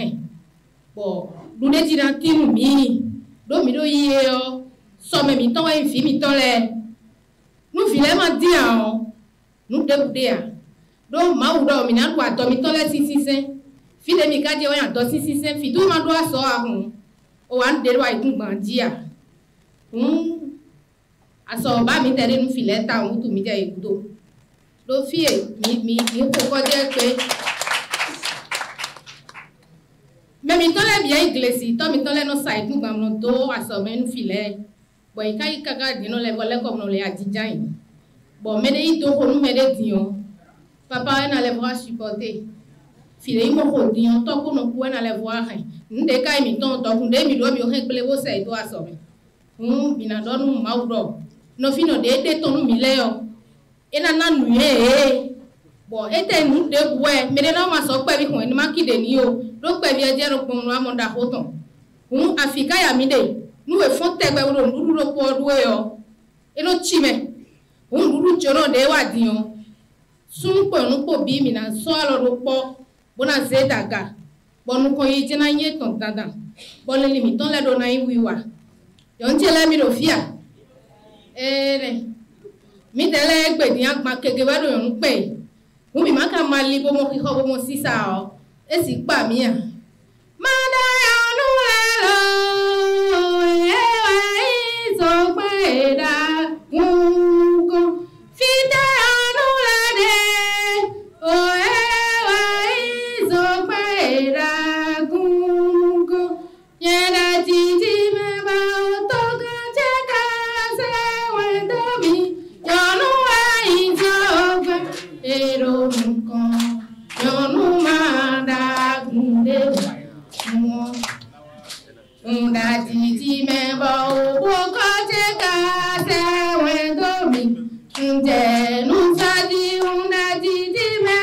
Bon, nous ne disons qu'il mi. Domido yeo. Somme Miton et fille Miton. Nous filons dire. Nous déboudons. Donc, Maoudo, Minan doit Tomiton les 665. Fille de Mika dit, on a 665. Fille, tout le monde doit sortir. On a des lois et tout bandit. Aso ba mi tere nu file ta un tu mi je igudo. Lo fie mi ko ko je pe. Mais mi tole bien iglesia, to mi tole no side nu gam no do aso me nu file. Boy kai kaka dino le vole comme no le adijai. Bon me de ito ko nu me de dion. Papa na le voir supporter. File mo ko dion to ko no ku na le voir hein. Nde kai mi ton to ku de mi do mi o hen pele wo se do aso me. Bina do nu maudo. No fino de to nu mi le yo. Ena na nu ye. Bon ete nu de gwe me de no ma so pe bi ko ni ma kide ni o. Do pe bi eje ro pon no amonda hoton. Afrika ya mi de. Nu e fon tegbe wo ndudu ro po do yo. Eno chime. Ndudu choro de wa dion. Sun po nu po bi mi na so alo ro po. Bona zedaga. Bonu ko yi jina ye ton dada. Bon le limiton le do na yi wiwa. Yon tele mi ro fia. Mi tele gbe di an pa keke ba do yon pe. Mu mi ma ka ma li bo mo ki ho bo mo sisa o. E si pa mi a. Ma da ya nu le lo. E wa i so pe da. Ko fi da nu la de. O e wa i so pe da. Ko ye da ti ti me ba o to ka che ka se we do mi. Yo nu wa i so pe e ro ko. Yo nu ma da gunde mo. Unda ti ti me ba o ka che ka se we do mi. Nje nu sa di unda ti ti me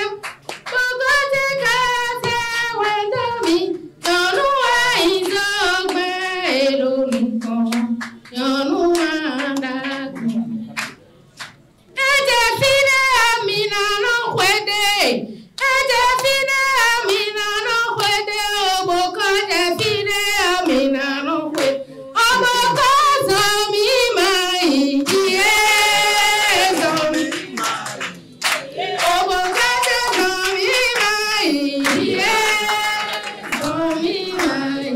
o ka che ka se we do mi. Yo nu wa i so pe e ro ko. Yo nu ma da gunde. Eje fine amina no kwede. Eje fine amina no kwede. Oboko je fine amina no kwede. Oboko zo mi mai. Iye zo mi mai. Oboko je zo mi mai. Iye zo mi mai.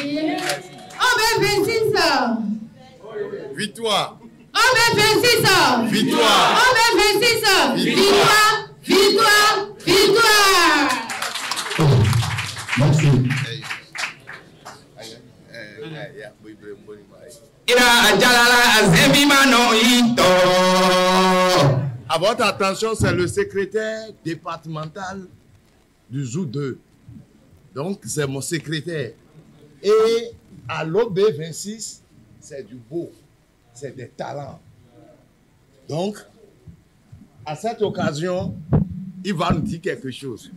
Iye. Obe 26 ans. Victoire. Obe 26 ans. Victoire. Obe 26 ans. Victoire. Victoire. Victoire. Merci. À votre attention, c'est le secrétaire départemental du Zou 2. Donc, c'est mon secrétaire. Et à l'OB26, c'est du beau, c'est des talents. Donc, à cette occasion, il va nous dire quelque chose.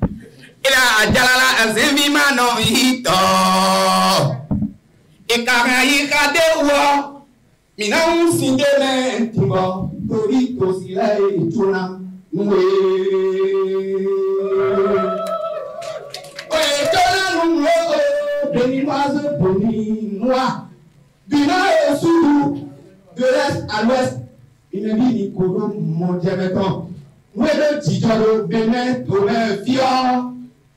De l'est à l'ouest, il me dit Nicolas, mon diaméton. Nous le Tijolo, Bénin, Tomé, Fior.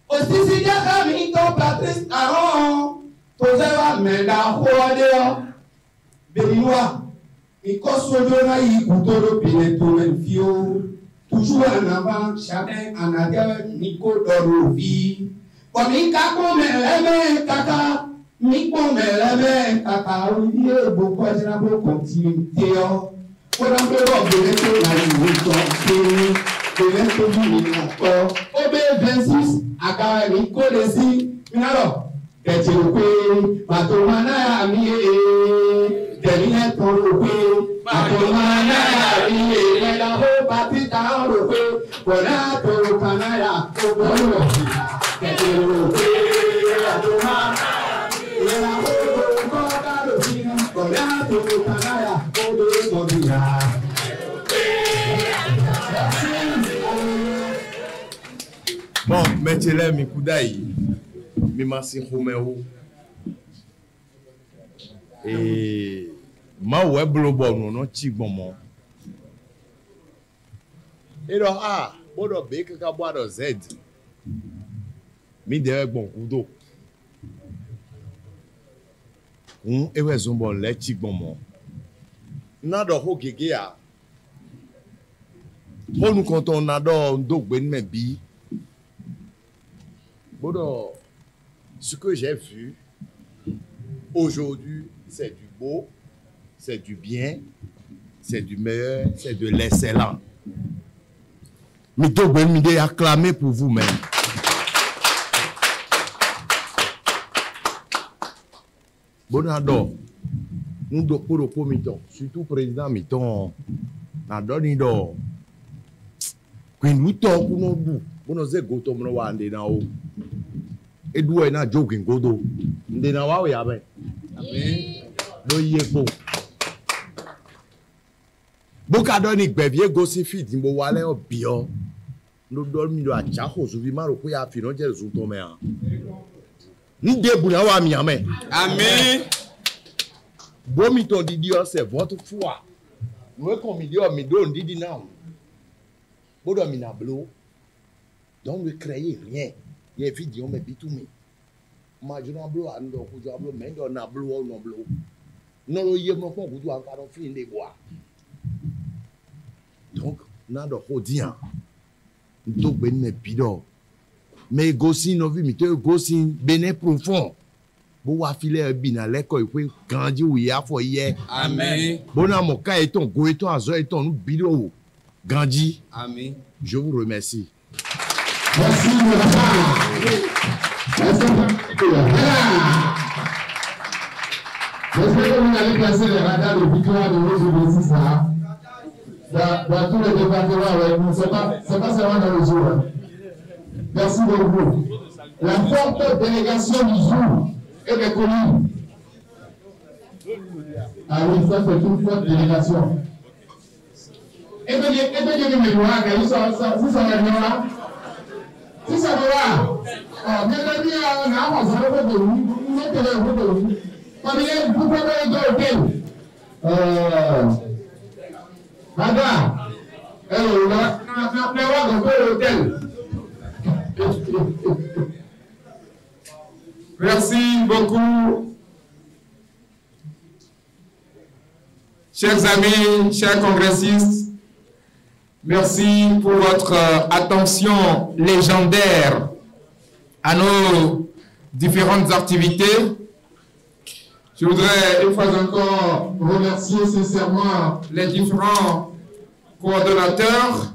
Aussi, si j'ai ramené ton Patrice Aron, Toseva, Menda, Hoadeo, Béninois, Nikosodona, Yikutoro, Bénin, Tomé, Fior. Toujours en avant, chacun en arrière, Nico Dorovi. Comme il kako meleme kaka, Nico meleme kaka, Olivier, beaucoup de gens vont continuer. Pour un peu de l'été, OB26, à Nico Desi, Minaro, Ketchukwe, Matomana, Amie, Delina Torokwe, Matomana, Amie, la Ho Patita, Rokwe, Bonato, Canada, Oboro, Ketchukwe, Matomana, la Ho Patita, Bonato, Canada, Oboro, Bon, mettez-les mes coudailles, mes massins Roméo. Et ma web global, non, Tigbomo. Et donc, ah, bon, bec, boire de Z. Mi de bon coup d'eau. Et ouais, zombon, les Tigbomo. Nado Hogegea. Pour nous, quand on adore Ndogbenmebi, bon, ce que j'ai vu aujourd'hui, c'est du beau, c'est du bien, c'est du meilleur, c'est de l'excellent. Ndogbenmide acclamé pour vous-même. Bon, adore. Nous devons pour Miton, surtout président Miton, n'adore ni d'or. Quand nous sommes pour nous, pour nous dire que nous sommes en train de et nous sommes en train de godo. Nous sommes en train de faire. Beaucoup d'années que bien gossé fit, nous sommes allés au bio. Nous dormons à Tchao, nous vivons au pays à Finon, nous sommes tombés. Nous devons aller à Miami. Amen. Bon, Miton dit c'est votre foi. Nous comme on dit non. Bon, on a bleu. Donc, ne créez rien. Il y a vidéo, mais bitoumé. Moi, je n'ai pas bleu, je n'ai pas bleu, mais on a bleu ou non bleu. Non, il y a mon fond, vous doit encore finir les bois. Donc, on a de rodien. Donc, ben, mais pido. Mais gossin, non, vu, mais tu gossin, ben, profond. Bon, à filer un bin à l'école, puis grandi où il y a foi hier. Amen. Bon, à mon cas, et ton goéton, à zo, et ton bidou. Grandi. Amen. Je vous remercie. Merci, j'espère que vous allez placer les radars de victoire de vos objectifs dans tous les départements avec nous. Ce n'est pas seulement dans le jour. Merci beaucoup. La forte délégation du jour est reconnue. Ah oui, ça c'est une forte délégation. Et bien, je me vois que si ça va bien, si ça va bien, mais bien, on a un peu de nous, on a un peu de nous. On est vous pouvez aller au hôtel. Madame, on va au hôtel. Merci beaucoup. Chers amis, chers congressistes, merci pour votre attention légendaire à nos différentes activités. Je voudrais une fois encore remercier sincèrement les différents coordonnateurs.